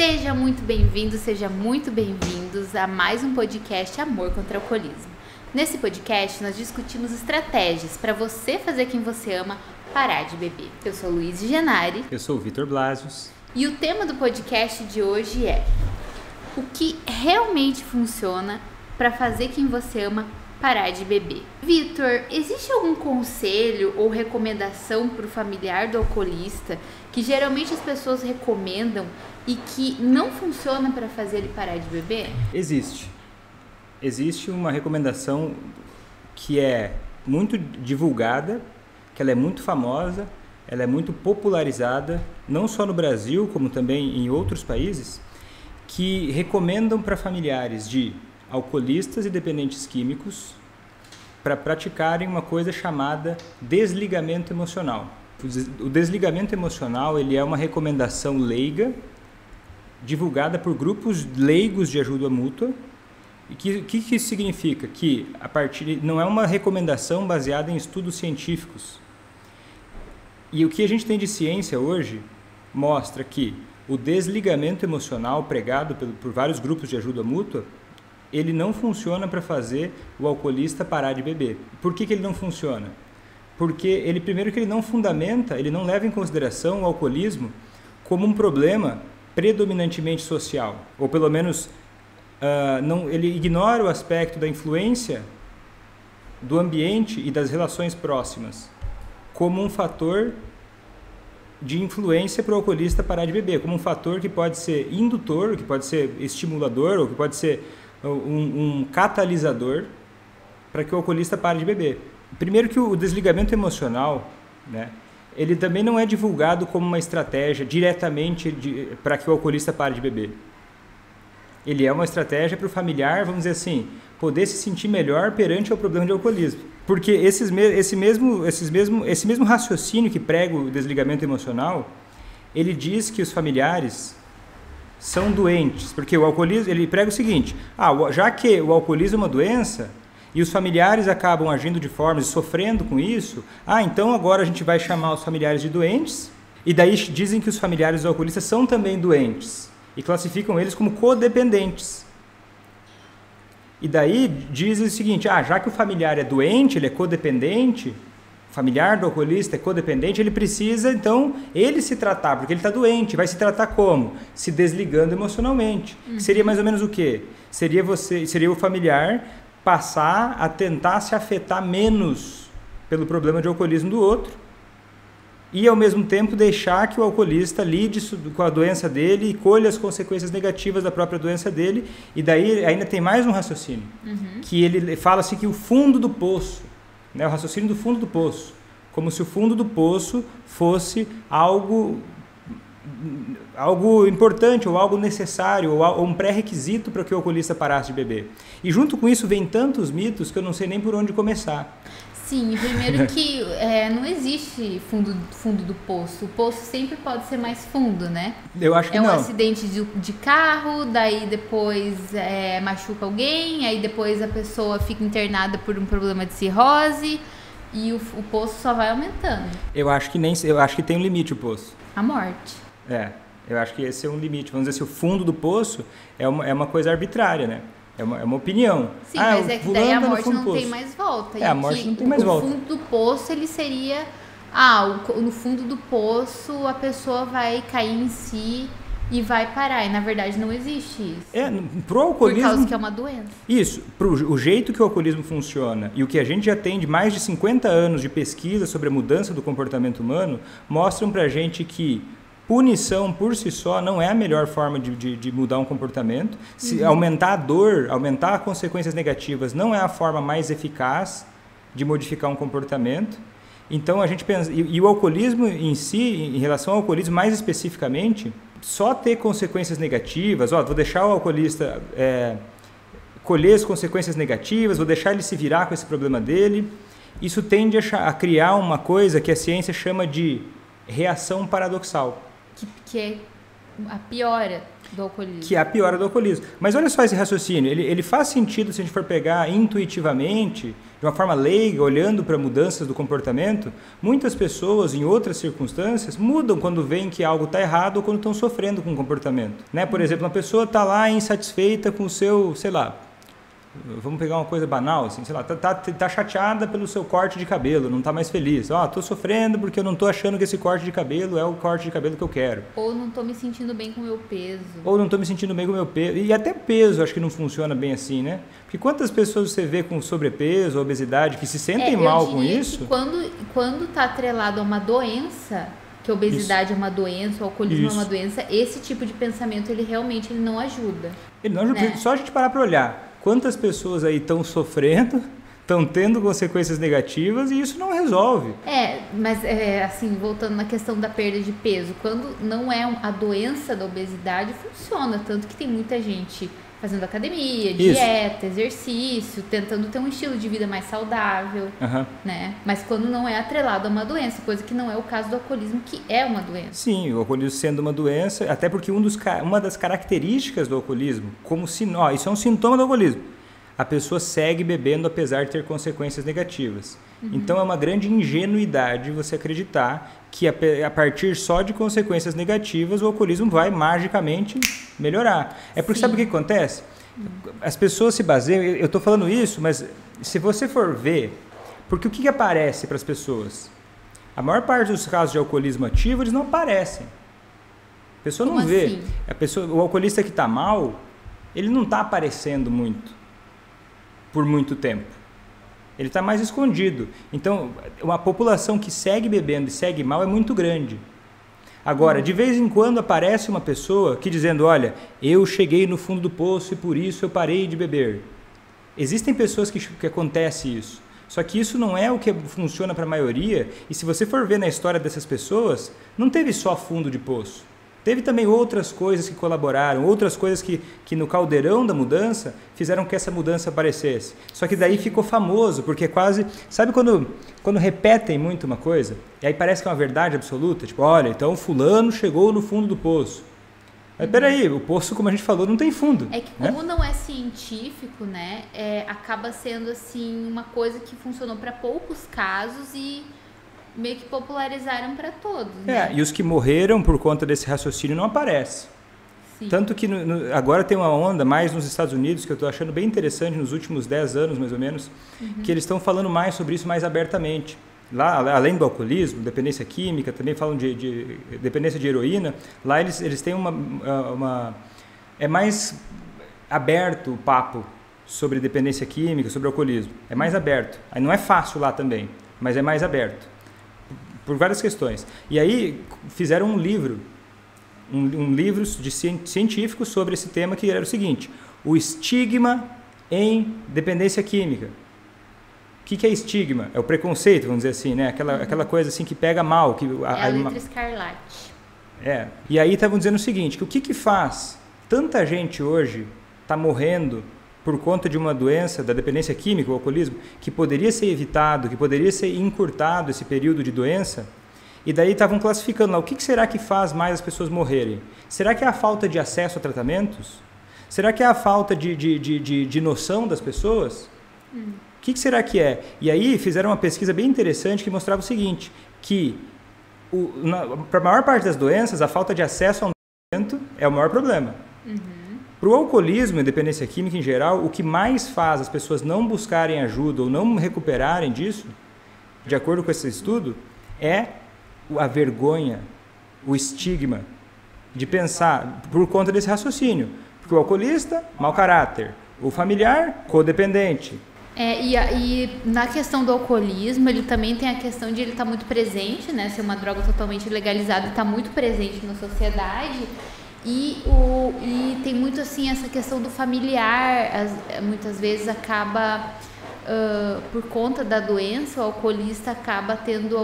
Seja muito bem-vindo, seja muito bem-vindos a mais um podcast Amor contra o Alcoolismo. Nesse podcast nós discutimos estratégias para você fazer quem você ama parar de beber. Eu sou Luiz Genari. Eu sou o Vitor Blasius. E o tema do podcast de hoje é: o que realmente funciona para fazer quem você ama parar de beber. Vitor, existe algum conselho ou recomendação para o familiar do alcoolista que geralmente as pessoas recomendam e que não funciona para fazer ele parar de beber? Existe uma recomendação que é muito divulgada, que ela é muito famosa, ela é muito popularizada, não só no Brasil, como também em outros países, que recomendam para familiares de alcoolistas e dependentes químicos para praticarem uma coisa chamada desligamento emocional. O desligamento emocional ele é uma recomendação leiga, divulgada por grupos leigos de ajuda mútua. E que isso significa? Que não é uma recomendação baseada em estudos científicos. E o que a gente tem de ciência hoje mostra que o desligamento emocional pregado por vários grupos de ajuda mútua, ele não funciona para fazer o alcoolista parar de beber. Por que ele não funciona? Porque primeiro que ele não fundamenta, ele não leva em consideração o alcoolismo como um problema predominantemente social, ou pelo menos ele ignora o aspecto da influência do ambiente e das relações próximas como um fator de influência para o alcoolista parar de beber, como um fator que pode ser indutor, que pode ser estimulador, ou que pode ser um catalisador para que o alcoolista pare de beber. Primeiro que o desligamento emocional, né, ele também não é divulgado como uma estratégia diretamente para que o alcoolista pare de beber. Ele é uma estratégia para o familiar, vamos dizer assim, poder se sentir melhor perante o problema de alcoolismo. Porque esse mesmo raciocínio que prega o desligamento emocional, ele diz que os familiares são doentes, porque o alcoolismo, ele prega o seguinte: já que o alcoolismo é uma doença e os familiares acabam agindo de formas e sofrendo com isso, então agora a gente vai chamar os familiares de doentes, e daí dizem que os familiares do alcoolista são também doentes e classificam eles como codependentes. E daí dizem o seguinte: já que o familiar é doente, ele é codependente, o familiar do alcoolista é codependente, ele precisa, então, ele se tratar, porque ele está doente. Vai se tratar como? Se desligando emocionalmente. Seria mais ou menos o quê? Seria o familiar passar a tentar se afetar menos pelo problema de alcoolismo do outro e, ao mesmo tempo, deixar que o alcoolista lide com a doença dele e colha as consequências negativas da própria doença dele. E daí ainda tem mais um raciocínio, que ele fala assim que o fundo do poço, né, o raciocínio do fundo do poço, como se o fundo do poço fosse algo importante, ou algo necessário, ou um pré-requisito para que o alcoolista parasse de beber. E junto com isso vem tantos mitos que eu não sei nem por onde começar. Sim, primeiro que não existe fundo do poço. O poço sempre pode ser mais fundo, né? Eu acho que não. É um acidente de carro, daí depois machuca alguém, aí depois a pessoa fica internada por um problema de cirrose e o poço só vai aumentando. Eu acho que tem um limite o poço. A morte. Eu acho que esse é um limite. Vamos dizer assim, o fundo do poço é uma coisa arbitrária, né? É uma opinião. Sim, mas é que daí a morte não tem mais volta. A morte não tem mais volta. O fundo do poço, ele seria... no fundo do poço, a pessoa vai cair em si e vai parar. E, na verdade, não existe isso. Pro alcoolismo... Por causa que é uma doença. Isso. O jeito que o alcoolismo funciona e o que a gente já tem de mais de 50 anos de pesquisa sobre a mudança do comportamento humano mostram pra gente que punição por si só não é a melhor forma de mudar um comportamento. Aumentar a dor, aumentar as consequências negativas não é a forma mais eficaz de modificar um comportamento. Então a gente pensa, e o alcoolismo em si, em relação ao alcoolismo mais especificamente, só ter consequências negativas, vou deixar o alcoolista colher as consequências negativas, vou deixar ele se virar com esse problema dele, isso tende a criar uma coisa que a ciência chama de reação paradoxal. Que é a piora do alcoolismo. Que é a piora do alcoolismo. Mas olha só esse raciocínio, ele faz sentido se a gente for pegar intuitivamente, de uma forma leiga, olhando para mudanças do comportamento. Muitas pessoas, em outras circunstâncias, mudam quando veem que algo está errado ou quando estão sofrendo com o comportamento. Né? Por exemplo, uma pessoa está lá insatisfeita com o seu, sei lá, vamos pegar uma coisa banal, assim, sei lá, tá chateada pelo seu corte de cabelo, não tá mais feliz. Tô sofrendo porque eu não tô achando que esse corte de cabelo é o corte de cabelo que eu quero. Ou não tô me sentindo bem com o meu peso. E até peso, acho que não funciona bem assim, né? Porque quantas pessoas você vê com sobrepeso, obesidade, que se sentem mal com isso? Quando tá atrelado a uma doença, que a obesidade é uma doença, o alcoolismo é uma doença, esse tipo de pensamento, ele realmente não ajuda. Ele não ajuda, né? Só a gente parar para olhar. Quantas pessoas aí estão sofrendo, estão tendo consequências negativas e isso não resolve. Mas assim, voltando na questão da perda de peso, quando não é a doença da obesidade, funciona. Tanto que tem muita gente fazendo academia, dieta, exercício, tentando ter um estilo de vida mais saudável, né? Mas quando não é atrelado a uma doença, coisa que não é o caso do alcoolismo, que é uma doença. Sim, o alcoolismo sendo uma doença, até porque uma das características do alcoolismo, isso é um sintoma do alcoolismo, a pessoa segue bebendo apesar de ter consequências negativas. Então é uma grande ingenuidade você acreditar que a partir só de consequências negativas o alcoolismo vai magicamente melhorar. É porque sabe o que acontece? As pessoas se baseiam, eu estou falando isso, mas se você for ver, porque o que aparece para as pessoas? A maior parte dos casos de alcoolismo ativo, eles não aparecem. A pessoa não vê. Assim? O alcoolista que está mal, ele não está aparecendo muito, por muito tempo. Ele está mais escondido. Então, uma população que segue bebendo e segue mal é muito grande. Agora, de vez em quando aparece uma pessoa que dizendo, olha, eu cheguei no fundo do poço e por isso eu parei de beber. Existem pessoas que acontece isso. Só que isso não é o que funciona para a maioria. E se você for ver na história dessas pessoas, não teve só fundo de poço. Teve também outras coisas que colaboraram, outras coisas que no caldeirão da mudança fizeram que essa mudança aparecesse. Só que daí ficou famoso, porque quase... Sabe quando repetem muito uma coisa? E aí parece que é uma verdade absoluta? Tipo, olha, então fulano chegou no fundo do poço. Mas peraí, o poço, como a gente falou, não tem fundo. É que como não é científico, né, acaba sendo assim uma coisa que funcionou para poucos casos e... meio que popularizaram para todos, né? E os que morreram por conta desse raciocínio não aparecem. Sim. Tanto que agora tem uma onda, mais nos Estados Unidos, que eu estou achando bem interessante, nos últimos 10 anos, mais ou menos, que eles estão falando mais sobre isso mais abertamente. Lá, além do alcoolismo, dependência química, também falam de dependência de heroína, lá eles têm é mais aberto o papo sobre dependência química, sobre alcoolismo. É mais aberto. Aí não é fácil lá também, mas é mais aberto. Por várias questões. E aí fizeram um livro científico sobre esse tema, que era o seguinte: o estigma em dependência química. O que é estigma? É o preconceito, vamos dizer assim, né? Aquela coisa assim que pega mal. A letra escarlate. E aí estavam dizendo o seguinte, que o que faz tanta gente hoje tá morrendo por conta de uma doença da dependência química, o alcoolismo, que poderia ser evitado, que poderia ser encurtado esse período de doença, e daí estavam classificando lá, o que será que faz mais as pessoas morrerem? Será que é a falta de acesso a tratamentos? Será que é a falta de noção das pessoas? O que será que é? E aí fizeram uma pesquisa bem interessante que mostrava o seguinte, que para a maior parte das doenças, a falta de acesso a um tratamento é o maior problema. Para o alcoolismo e dependência química em geral, o que mais faz as pessoas não buscarem ajuda ou não recuperarem disso, de acordo com esse estudo, é a vergonha, o estigma de pensar por conta desse raciocínio. Porque o alcoolista, mau caráter. O familiar, codependente. E na questão do alcoolismo, ele também tem a questão de ele estar muito presente, né? Ser uma droga totalmente legalizada e estar muito presente na sociedade. E tem muito assim essa questão do familiar, muitas vezes acaba, por conta da doença, o alcoolista acaba tendo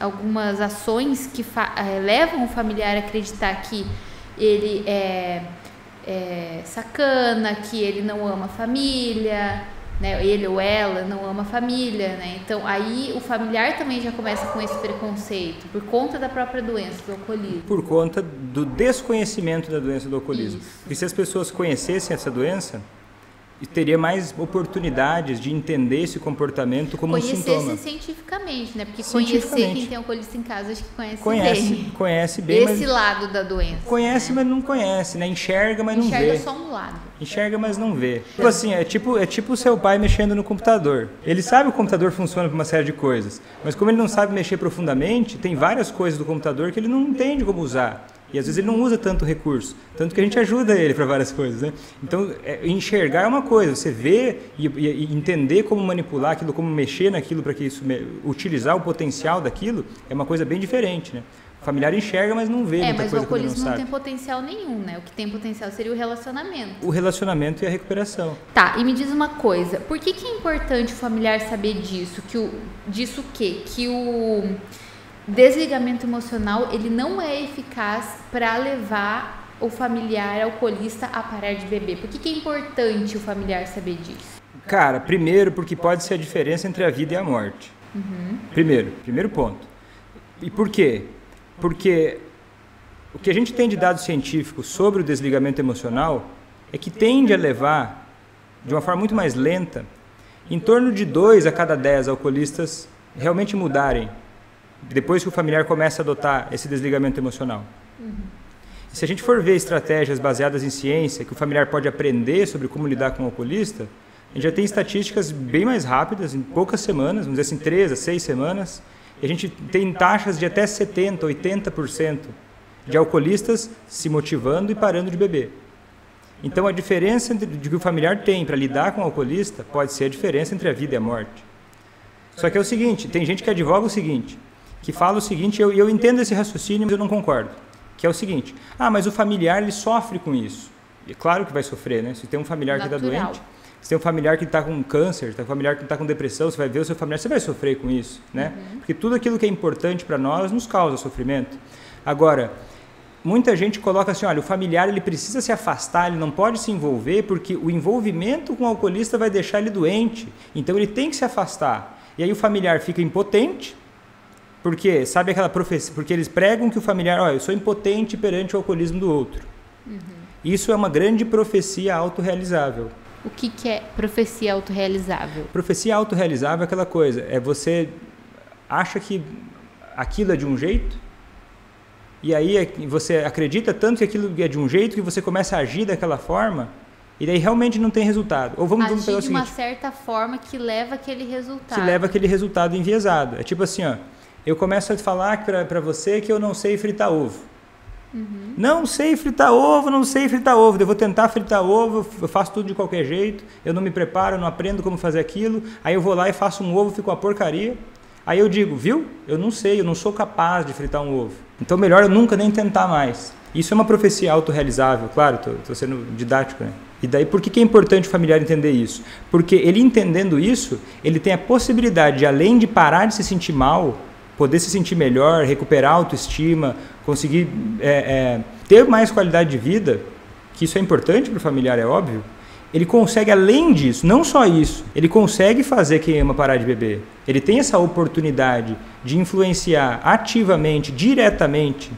algumas ações que levam o familiar a acreditar que ele é sacana, que ele não ama a família, né? Ele ou ela não ama a família, né? Então aí o familiar também já começa com esse preconceito por conta da própria doença do alcoolismo. Por conta do desconhecimento da doença do alcoolismo. Isso. Porque se as pessoas conhecessem essa doença, teria mais oportunidades de entender esse comportamento como um sintoma. Conhecesse cientificamente, né? Porque conhecer quem tem alcoolismo em casa, acho que bem. Conhece bem, esse lado da doença. Conhece, né? Mas não conhece, né? Enxerga, mas não vê. Enxerga só um lado. Enxerga, mas não vê. Tipo assim, é tipo o seu pai mexendo no computador. Ele sabe que o computador funciona para uma série de coisas, mas como ele não sabe mexer profundamente, tem várias coisas do computador que ele não entende como usar. E às vezes ele não usa tanto recurso, tanto que a gente ajuda ele para várias coisas, né? Então, enxergar é uma coisa, você ver e entender como manipular aquilo, como mexer naquilo para que isso, utilizar o potencial daquilo, é uma coisa bem diferente, né? O familiar enxerga, mas não vê muita mas coisa o que ele não alcoolismo não sabe. tem potencial nenhum, né? O que tem potencial seria o relacionamento. O relacionamento e a recuperação. Tá, e me diz uma coisa, por que é importante o familiar saber disso? Que o desligamento emocional, ele não é eficaz para levar o familiar alcoolista a parar de beber. Por que é importante o familiar saber disso? Cara, primeiro porque pode ser a diferença entre a vida e a morte. Primeiro ponto. E por quê? Porque o que a gente tem de dados científicos sobre o desligamento emocional é que tende a levar, de uma forma muito mais lenta, em torno de 2 a cada 10 alcoolistas realmente mudarem depois que o familiar começa a adotar esse desligamento emocional. Se a gente for ver estratégias baseadas em ciência, que o familiar pode aprender sobre como lidar com o alcoolista, a gente já tem estatísticas bem mais rápidas, em poucas semanas, vamos dizer assim, 3 a 6 semanas, e a gente tem taxas de até 70%, 80% de alcoolistas se motivando e parando de beber. Então a diferença de que o familiar tem para lidar com o alcoolista pode ser a diferença entre a vida e a morte. Só que é o seguinte, tem gente que advoga o seguinte, que fala o seguinte, eu entendo esse raciocínio, mas eu não concordo, que é o seguinte, mas o familiar ele sofre com isso. E claro que vai sofrer, né? Se tem um familiar que está doente, se tem um familiar que está com câncer, tem um familiar que está com depressão, você vai ver o seu familiar, você vai sofrer com isso, né? Porque tudo aquilo que é importante para nós nos causa sofrimento. Agora, muita gente coloca assim, olha, o familiar ele precisa se afastar, ele não pode se envolver, porque o envolvimento com o alcoolista vai deixar ele doente, então ele tem que se afastar. E aí o familiar fica impotente, porque, sabe aquela profecia, porque eles pregam que o familiar, eu sou impotente perante o alcoolismo do outro. Isso é uma grande profecia autorrealizável. O que é profecia autorrealizável? Profecia autorrealizável é aquela coisa, você acha que aquilo é de um jeito, e aí você acredita tanto que aquilo é de um jeito que você começa a agir daquela forma, e daí realmente não tem resultado. Ou vamos pegar o seguinte, agir de uma certa forma que leva aquele resultado. Que leva aquele resultado enviesado. É tipo assim, eu começo a falar para você que eu não sei fritar ovo. Não sei fritar ovo, eu vou tentar fritar ovo, eu faço tudo de qualquer jeito, eu não me preparo, eu não aprendo como fazer aquilo, aí eu vou lá e faço um ovo, fico uma porcaria, aí eu digo, viu? Eu não sei, eu não sou capaz de fritar um ovo, então melhor eu nunca nem tentar mais. Isso é uma profecia autorrealizável, claro, estou sendo didático, né? E daí por que é importante o familiar entender isso? Porque ele entendendo isso, ele tem a possibilidade de, além de parar de se sentir mal, poder se sentir melhor, recuperar a autoestima, conseguir ter mais qualidade de vida, que isso é importante para o familiar, é óbvio, ele consegue, além disso, não só isso, ele consegue fazer quem ama parar de beber. Ele tem essa oportunidade de influenciar ativamente, diretamente.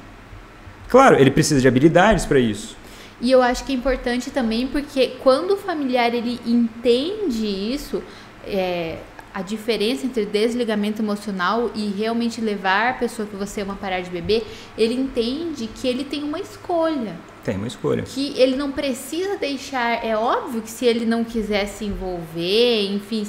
Claro, ele precisa de habilidades para isso. E eu acho que é importante também porque quando o familiar ele entende isso, a diferença entre desligamento emocional e realmente levar a pessoa que você ama a parar de beber, ele entende que ele tem uma escolha. Tem uma escolha. Que ele não precisa deixar, é óbvio que se ele não quiser se envolver, enfim,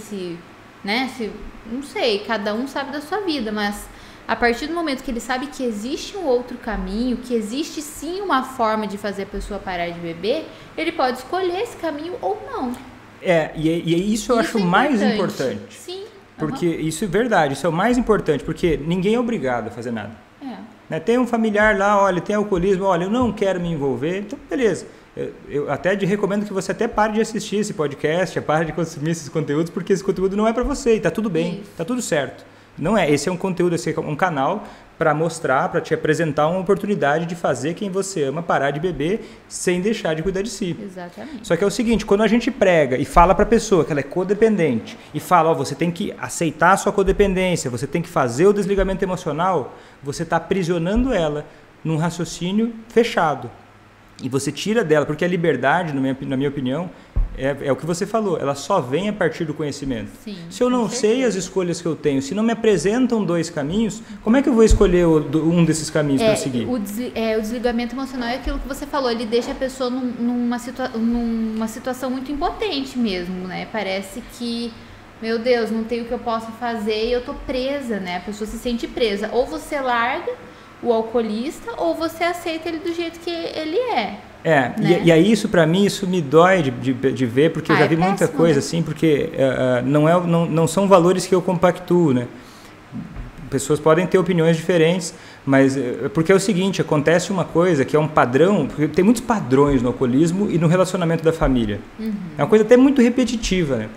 não sei, cada um sabe da sua vida, mas a partir do momento que ele sabe que existe um outro caminho, que existe sim uma forma de fazer a pessoa parar de beber, ele pode escolher esse caminho ou não. E isso eu acho mais importante. Sim. Porque isso é verdade, isso é o mais importante, porque ninguém é obrigado a fazer nada. Tem um familiar lá, olha, tem alcoolismo, olha, eu não quero me envolver, então beleza. Eu até recomendo que você até pare de assistir esse podcast, pare de consumir esses conteúdos, porque esse conteúdo não é para você, e tá tudo bem, tá tudo certo. Não é. Esse é um conteúdo, esse é um canal para mostrar, para te apresentar uma oportunidade de fazer quem você ama parar de beber sem deixar de cuidar de si. Exatamente. Só que é o seguinte, quando a gente prega e fala para a pessoa que ela é codependente e fala, você tem que aceitar a sua codependência, você tem que fazer o desligamento emocional, você está aprisionando ela num raciocínio fechado. E você tira dela, porque a liberdade, na minha opinião, é o que você falou, ela só vem a partir do conhecimento. Sim, se eu não sei as escolhas que eu tenho, se não me apresentam 2 caminhos, como é que eu vou escolher um desses caminhos para seguir? O desligamento emocional é aquilo que você falou, ele deixa a pessoa numa situação muito impotente mesmo, né? Parece que, meu Deus, não tem o que eu possa fazer e eu tô presa, né? A pessoa se sente presa. Ou você larga o alcoolista, ou você aceita ele do jeito que ele é. Né? E aí isso para mim, isso me dói de ver, porque eu já vi muita coisa, né? Assim, porque não são valores que eu compactuo, né? Pessoas podem ter opiniões diferentes, mas porque é o seguinte, acontece uma coisa que é um padrão, porque tem muitos padrões no alcoolismo e no relacionamento da família. É uma coisa até muito repetitiva, né?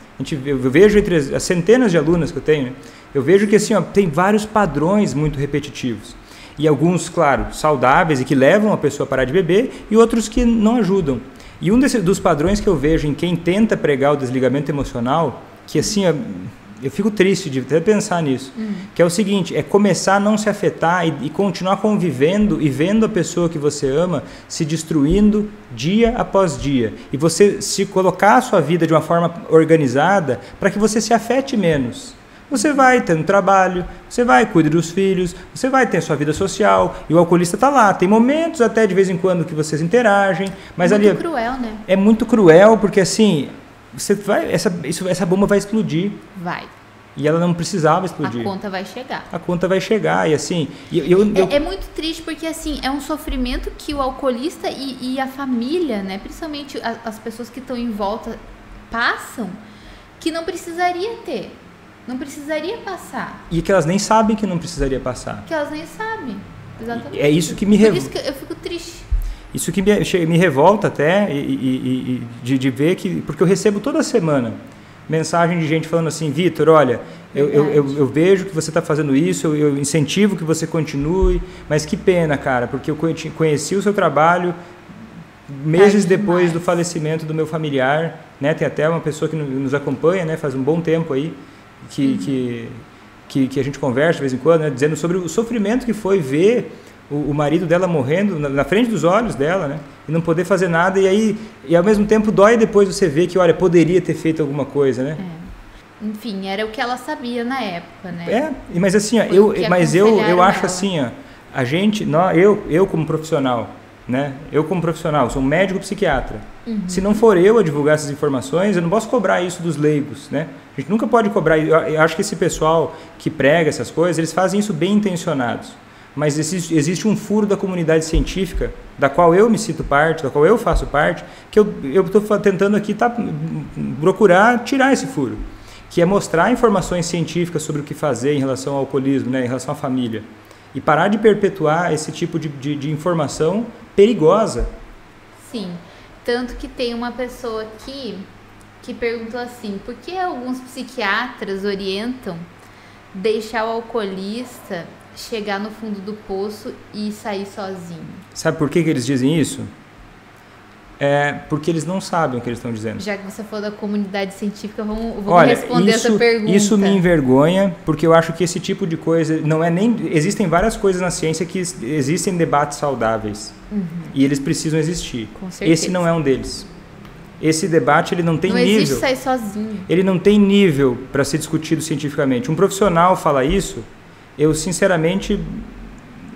Eu vejo entre as centenas de alunas que eu tenho, né? Eu vejo que assim, tem vários padrões muito repetitivos. E alguns, claro, saudáveis e que levam a pessoa a parar de beber, e outros que não ajudam. E dos padrões que eu vejo em quem tenta pregar o desligamento emocional, que assim, eu fico triste de até pensar nisso, que é o seguinte, é começar a não se afetar e continuar convivendo e vendo a pessoa que você ama se destruindo dia após dia. E você se colocar a sua vida de uma forma organizada para que você se afete menos. Você vai ter um trabalho, você vai cuidar dos filhos, você vai ter a sua vida social, e o alcoolista está lá. Tem momentos até de vez em quando que vocês interagem, mas ali... É muito cruel, né? É muito cruel, porque assim, você vai, essa bomba vai explodir. Vai. E ela não precisava explodir. A conta vai chegar. A conta vai chegar, e assim... É muito triste, porque assim, é um sofrimento que o alcoolista e a família, né, principalmente as pessoas que estão em volta, passam, que não precisaria ter. Não precisaria passar. E que elas nem sabem que não precisaria passar. Que elas nem sabem. Exatamente. É isso que me revolta. Por isso que eu fico triste. Isso que me revolta até de ver que... Porque eu recebo toda semana mensagem de gente falando assim, Vitor, olha, eu vejo que você está fazendo isso, eu incentivo que você continue, mas que pena, cara, porque eu conheci o seu trabalho meses depois do falecimento do meu familiar, né? Tem até uma pessoa que nos acompanha, né? Faz um bom tempo aí, que a gente conversa de vez em quando, né, dizendo sobre o sofrimento que foi ver o marido dela morrendo na frente dos olhos dela, né, e não poder fazer nada, e ao mesmo tempo dói depois você ver que, olha, poderia ter feito alguma coisa, né? Enfim, era o que ela sabia na época, né? Mas assim, ó, eu acho assim, ó, a gente, eu como profissional, né? Eu como profissional, sou um médico psiquiatra. Se não for eu a divulgar essas informações, eu não posso cobrar isso dos leigos, né? A gente nunca pode cobrar. Eu acho que esse pessoal que prega essas coisas, eles fazem isso bem intencionados. Mas existe um furo da comunidade científica, da qual eu me sinto parte, da qual eu faço parte, que eu estou tentando aqui procurar tirar esse furo, que é mostrar informações científicas sobre o que fazer em relação ao alcoolismo, né, em relação à família. E parar de perpetuar esse tipo de informação perigosa. Sim, tanto que tem uma pessoa aqui que perguntou assim, por que alguns psiquiatras orientam deixar o alcoolista chegar no fundo do poço e sair sozinho? Sabe por que eles dizem isso? Porque eles não sabem o que eles estão dizendo. Já que você falou da comunidade científica, vamos responder essa pergunta. Isso me envergonha, porque eu acho que esse tipo de coisa não é nem... Existem várias coisas na ciência que existem debates saudáveis. E eles precisam existir. Com certeza. Esse não é um deles. Esse debate, ele não tem nível. Não existe sair sozinho. Ele não tem nível para ser discutido cientificamente. Um profissional fala isso, eu sinceramente,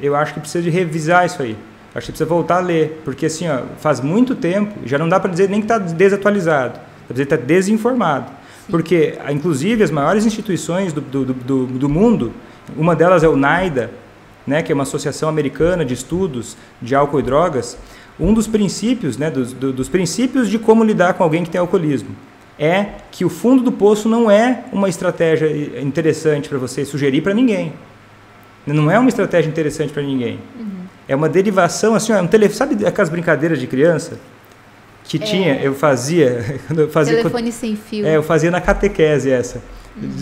eu acho que precisa de revisar isso aí. Acho que precisa voltar a ler, porque assim, ó, faz muito tempo, já não dá para dizer nem que está desatualizado, dá para dizer que está desinformado. Sim. Porque, inclusive, as maiores instituições do mundo, uma delas é o NIDA, né, que é uma associação americana de estudos de álcool e drogas, um dos princípios, né, dos princípios de como lidar com alguém que tem alcoolismo, é que o fundo do poço não é uma estratégia interessante para você sugerir para ninguém. Não é uma estratégia interessante para ninguém. É uma derivação, assim, sabe aquelas brincadeiras de criança? Que tinha, eu fazia... Telefone sem fio. Eu fazia na catequese essa.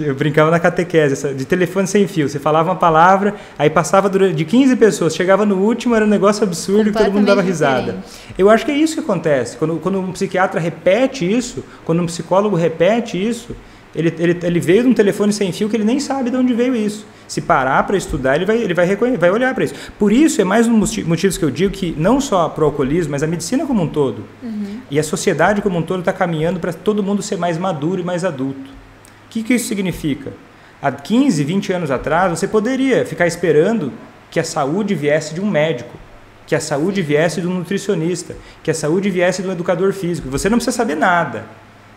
Eu brincava na catequese, de telefone sem fio. Você falava uma palavra, aí passava de 15 pessoas, chegava no último, era um negócio absurdo que todo mundo dava risada. Eu acho que é isso que acontece. Quando um psiquiatra repete isso, quando um psicólogo repete isso, ele veio de um telefone sem fio que ele nem sabe de onde veio isso. Se parar para estudar, ele vai olhar para isso. Por isso, é mais um dos motivos que eu digo que não só para o alcoolismo, mas a medicina como um todo, e a sociedade como um todo está caminhando para todo mundo ser mais maduro e mais adulto. O que isso significa? Há 15, 20 anos atrás, você poderia ficar esperando que a saúde viesse de um médico, que a saúde viesse de um nutricionista, que a saúde viesse de um educador físico. Você não precisa saber nada.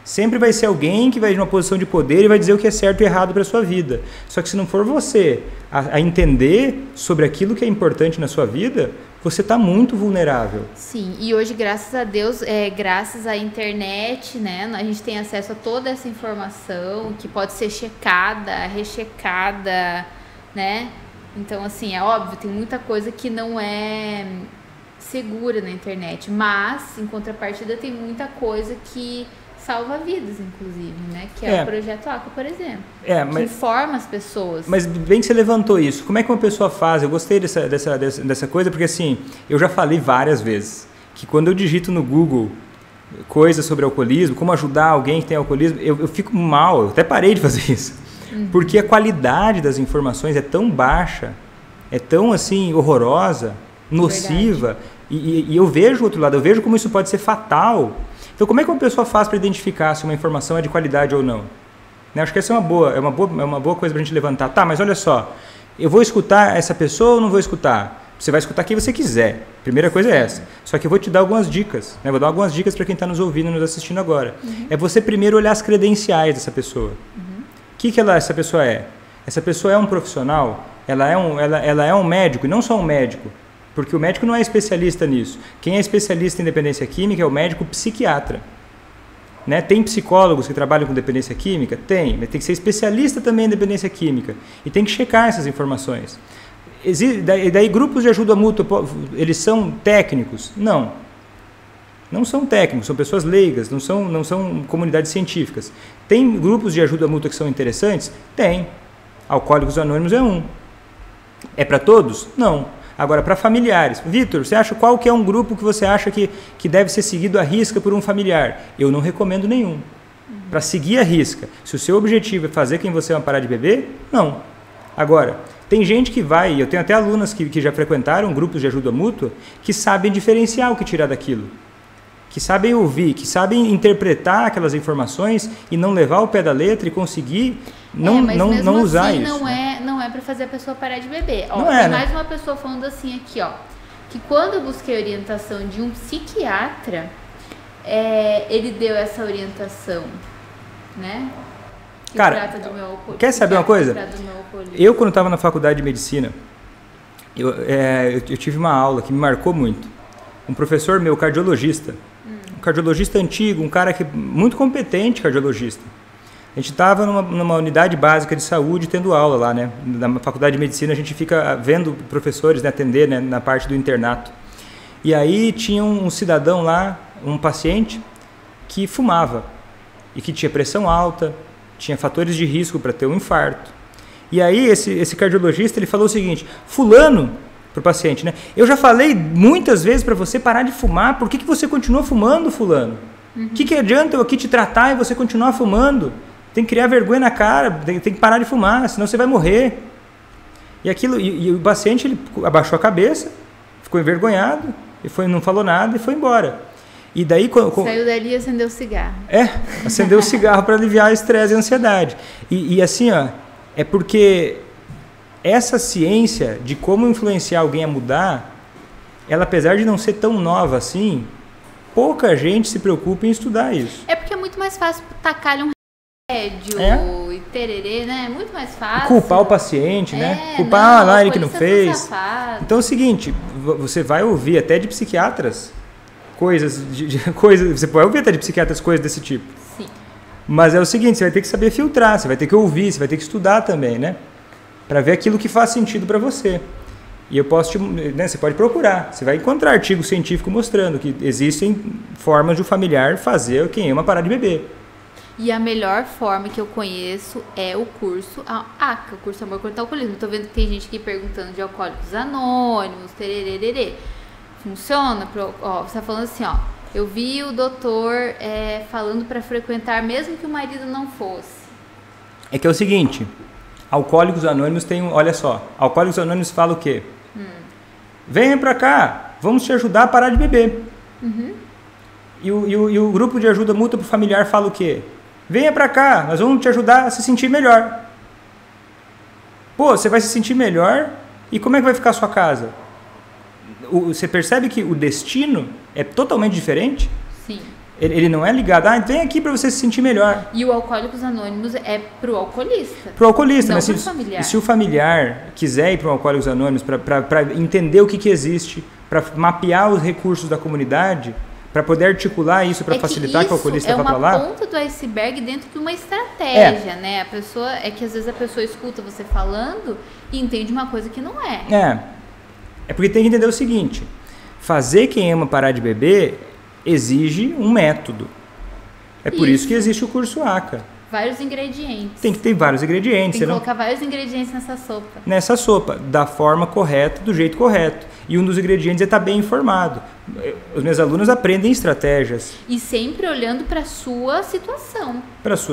Sempre vai ser alguém que vai de uma posição de poder e vai dizer o que é certo e errado para a sua vida. Só que se não for você a entender sobre aquilo que é importante na sua vida, você está muito vulnerável. Sim, e hoje, graças a Deus, graças à internet, né, a gente tem acesso a toda essa informação que pode ser checada, rechecada, né? Então, assim, é óbvio, tem muita coisa que não é segura na internet, mas, em contrapartida, tem muita coisa que salva vidas, inclusive, né? Que é o Projeto Aqua, por exemplo. Que informa as pessoas. Mas bem que você levantou isso. Como é que uma pessoa faz? Eu gostei dessa coisa, porque assim, eu já falei várias vezes que quando eu digito no Google coisas sobre alcoolismo, como ajudar alguém que tem alcoolismo, eu fico mal, eu até parei de fazer isso. Porque a qualidade das informações é tão baixa, é tão assim, horrorosa, nociva, e eu vejo o outro lado, eu vejo como isso pode ser fatal. Então, como é que uma pessoa faz para identificar se uma informação é de qualidade ou não? Né? Acho que essa é uma boa coisa para a gente levantar. Tá, mas olha só, eu vou escutar essa pessoa ou não vou escutar? Você vai escutar quem você quiser. Primeira coisa é essa. Só que eu vou te dar algumas dicas. Né? Vou dar algumas dicas para quem está nos ouvindo e nos assistindo agora. É você primeiro olhar as credenciais dessa pessoa. O que essa pessoa é? Essa pessoa é um profissional? Ela é um médico, e não só um médico. Porque o médico não é especialista nisso. Quem é especialista em dependência química é o médico psiquiatra. Né? Tem psicólogos que trabalham com dependência química? Tem, mas tem que ser especialista também em dependência química. E tem que checar essas informações. Daí grupos de ajuda mútua, eles são técnicos? Não. Não são técnicos, são pessoas leigas, não são comunidades científicas. Tem grupos de ajuda mútua que são interessantes? Tem. Alcoólicos Anônimos é um. É para todos? Não. Agora, para familiares. Vitor, você acha qual que é um grupo que você acha que deve ser seguido à risca por um familiar? Eu não recomendo nenhum. Para seguir à risca, se o seu objetivo é fazer quem você ama parar de beber, não. Agora, tem gente que vai, eu tenho até alunas que já frequentaram grupos de ajuda mútua, que sabem diferenciar o que tirar daquilo. Que sabem ouvir, que sabem interpretar aquelas informações e não levar ao pé da letra e conseguir não usar assim, isso. Não é para fazer a pessoa parar de beber. Ó, não tem né? mais uma pessoa falando assim aqui, ó, que quando eu busquei orientação de um psiquiatra, ele deu essa orientação, né? Que cara, quer saber uma coisa? Eu, quando estava na faculdade de medicina, eu tive uma aula que me marcou muito. Um professor meu, cardiologista, um cardiologista antigo, um cara muito competente cardiologista. A gente estava numa unidade básica de saúde tendo aula lá, né? Na faculdade de medicina a gente fica vendo professores, né, atender, né, na parte do internato. E aí tinha um cidadão lá, um paciente, que fumava e que tinha pressão alta, tinha fatores de risco para ter um infarto. E aí esse cardiologista ele falou o seguinte: fulano, para o paciente, né? Eu já falei muitas vezes para você parar de fumar, por que você continua fumando, fulano? O que adianta eu aqui te tratar e você continuar fumando? Tem que criar vergonha na cara, tem que parar de fumar, senão você vai morrer. E o paciente ele abaixou a cabeça, ficou envergonhado, não falou nada e foi embora. E daí, saiu dali e acendeu o cigarro. Acendeu o cigarro para aliviar o estresse e a ansiedade. E assim, ó, é porque essa ciência de como influenciar alguém a mudar, ela, apesar de não ser tão nova assim, pouca gente se preocupa em estudar isso. É porque é muito mais fácil tacar um remédio e tererê, né? É muito mais fácil. E culpar o paciente, né? Culpar ele que não fez. Então é o seguinte, você vai ouvir até de psiquiatras coisas, você pode ouvir até de psiquiatras coisas desse tipo. Sim. Mas é o seguinte, você vai ter que saber filtrar, você vai ter que ouvir, você vai ter que estudar também, né? Para ver aquilo que faz sentido para você. E eu posso você pode procurar, você vai encontrar artigo científico mostrando que existem formas de um familiar fazer quem ama parar de beber. E a melhor forma que eu conheço é o curso ACA, o curso Amor contra o Alcoolismo. Tô vendo que tem gente aqui perguntando de Alcoólicos Anônimos, tererê. Funciona? Você tá falando assim, ó. Eu vi o doutor falando para frequentar mesmo que o marido não fosse. É que é o seguinte, Alcoólicos Anônimos tem olha só, Alcoólicos Anônimos fala o quê? Venha pra cá, vamos te ajudar a parar de beber. E o grupo de ajuda mútua pro familiar fala o quê? Venha pra cá, nós vamos te ajudar a se sentir melhor. Pô, você vai se sentir melhor e como é que vai ficar a sua casa? Você percebe que o destino é totalmente diferente? Sim. Ele não é ligado, vem aqui para você se sentir melhor. E o Alcoólicos Anônimos é pro alcoolista. Pro alcoolista, não mas pro familiar. Se o familiar quiser ir para o Alcoólicos Anônimos para entender o que existe, para mapear os recursos da comunidade, para poder articular isso, para facilitar que o alcoolista vá para lá. É uma ponta do iceberg dentro de uma estratégia, né? É que às vezes a pessoa escuta você falando e entende uma coisa que não é. É porque tem que entender o seguinte, fazer quem ama parar de beber exige um método. É por isso que existe o curso ACA. Vários ingredientes. Tem que ter vários ingredientes. Tem que colocar vários ingredientes nessa sopa. Da forma correta, do jeito correto. E um dos ingredientes é estar bem informado. Os meus alunos aprendem estratégias. E sempre olhando para a sua situação.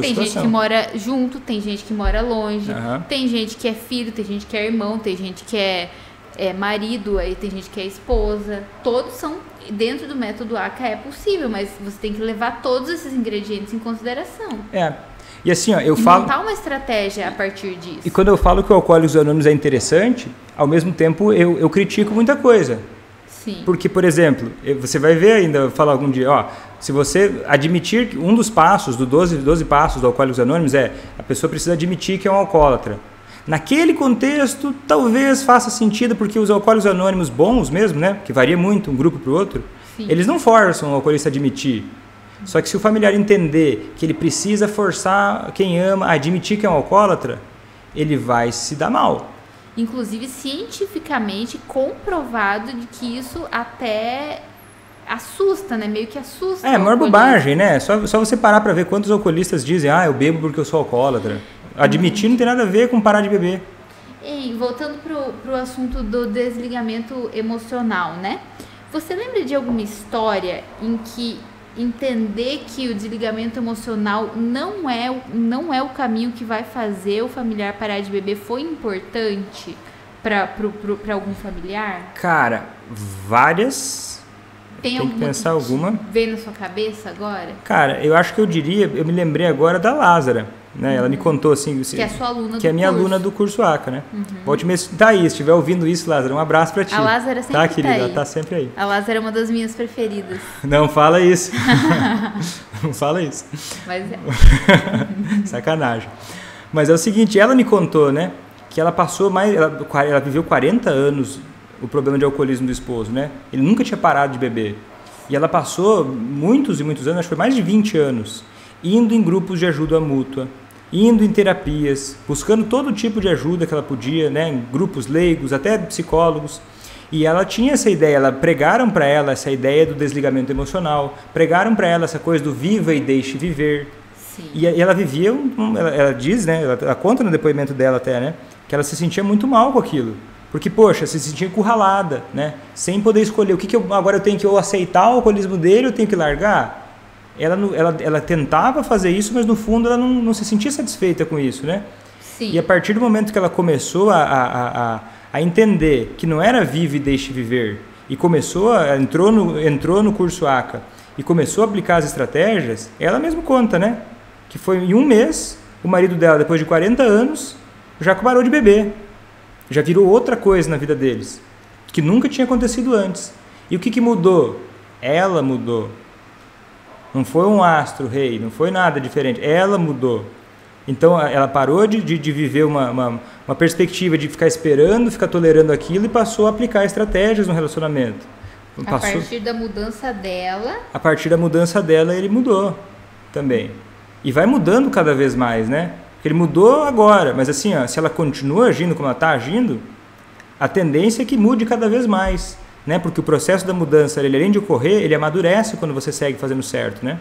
Tem gente que mora junto, tem gente que mora longe, tem gente que é filho, tem gente que é irmão, tem gente que é marido, aí tem gente que é esposa. Todos são, dentro do método ACA é possível, mas você tem que levar todos esses ingredientes em consideração. E assim, ó, eu falo... montar uma estratégia a partir disso. E quando eu falo que o Alcoólicos Anônimos é interessante, ao mesmo tempo eu critico muita coisa. Sim. Porque, por exemplo, você vai ver ainda, falar algum dia, se você admitir que um dos passos, do 12 passos do Alcoólicos Anônimos a pessoa precisa admitir que é um alcoólatra. Naquele contexto, talvez faça sentido, porque os Alcoólicos Anônimos bons mesmo, né, que varia muito um grupo para o outro, eles não forçam o alcoolista a admitir. Só que se o familiar entender que ele precisa forçar quem ama a admitir que é um alcoólatra, ele vai se dar mal. Inclusive, cientificamente comprovado de que isso até assusta, né? Meio que assusta. É, maior bobagem, né? Só você parar para ver quantos alcoolistas dizem, eu bebo porque eu sou alcoólatra. Admitir não tem nada a ver com parar de beber. E voltando pro assunto do desligamento emocional, né? Você lembra de alguma história em que entender que o desligamento emocional não é o caminho que vai fazer o familiar parar de beber foi importante para algum familiar? Cara, várias. Tem que pensar alguma. Vem na sua cabeça agora? Cara, eu acho que eu me lembrei agora da Lázara, né? Ela me contou assim, que é sua aluna que é minha aluna do curso ACA, né? Volte mesmo, tá aí, se estiver ouvindo isso, Lázara, um abraço pra ti. A Lázara sempre tá, querida, aí. ela tá sempre aí. A Lázara é uma das minhas preferidas. Não fala isso. Não fala isso. Mas Sacanagem. Mas é o seguinte, ela me contou, né? Que ela passou ela viveu 40 anos o problema de alcoolismo do esposo, né? Ele nunca tinha parado de beber. E ela passou muitos e muitos anos, acho que foi mais de 20 anos, indo em grupos de ajuda mútua, indo em terapias, buscando todo tipo de ajuda que ela podia, né? Em grupos leigos, até psicólogos. E ela tinha essa ideia, pregaram para ela essa ideia do desligamento emocional, pregaram para ela essa coisa do viva e deixe viver. Sim. E ela vivia, ela diz, né? Ela conta no depoimento dela até, né? Que ela se sentia muito mal com aquilo. Porque, poxa, se sentia encurralada, né? Sem poder escolher agora eu tenho que ou aceitar o alcoolismo dele ou eu tenho que largar. Ela tentava fazer isso, mas no fundo ela não se sentia satisfeita com isso, né? Sim. E a partir do momento que ela começou a entender que não era vive e deixe viver, e entrou no curso ACA e começou a aplicar as estratégias, ela mesma conta, né? Que foi em um mês, o marido dela, depois de 40 anos, já parou de beber. Já virou outra coisa na vida deles, que nunca tinha acontecido antes. E o que mudou? Ela mudou. Não foi um astro rei, não foi nada diferente. Ela mudou. Então ela parou de viver uma perspectiva de ficar esperando, ficar tolerando aquilo e passou a aplicar estratégias no relacionamento. A partir da mudança dela... A partir da mudança dela ele mudou também. E vai mudando cada vez mais, né? Ele mudou agora, mas assim, se ela continua agindo como ela está agindo, a tendência é que mude cada vez mais, né? Porque o processo da mudança, ele além de ocorrer, ele amadurece quando você segue fazendo certo, né?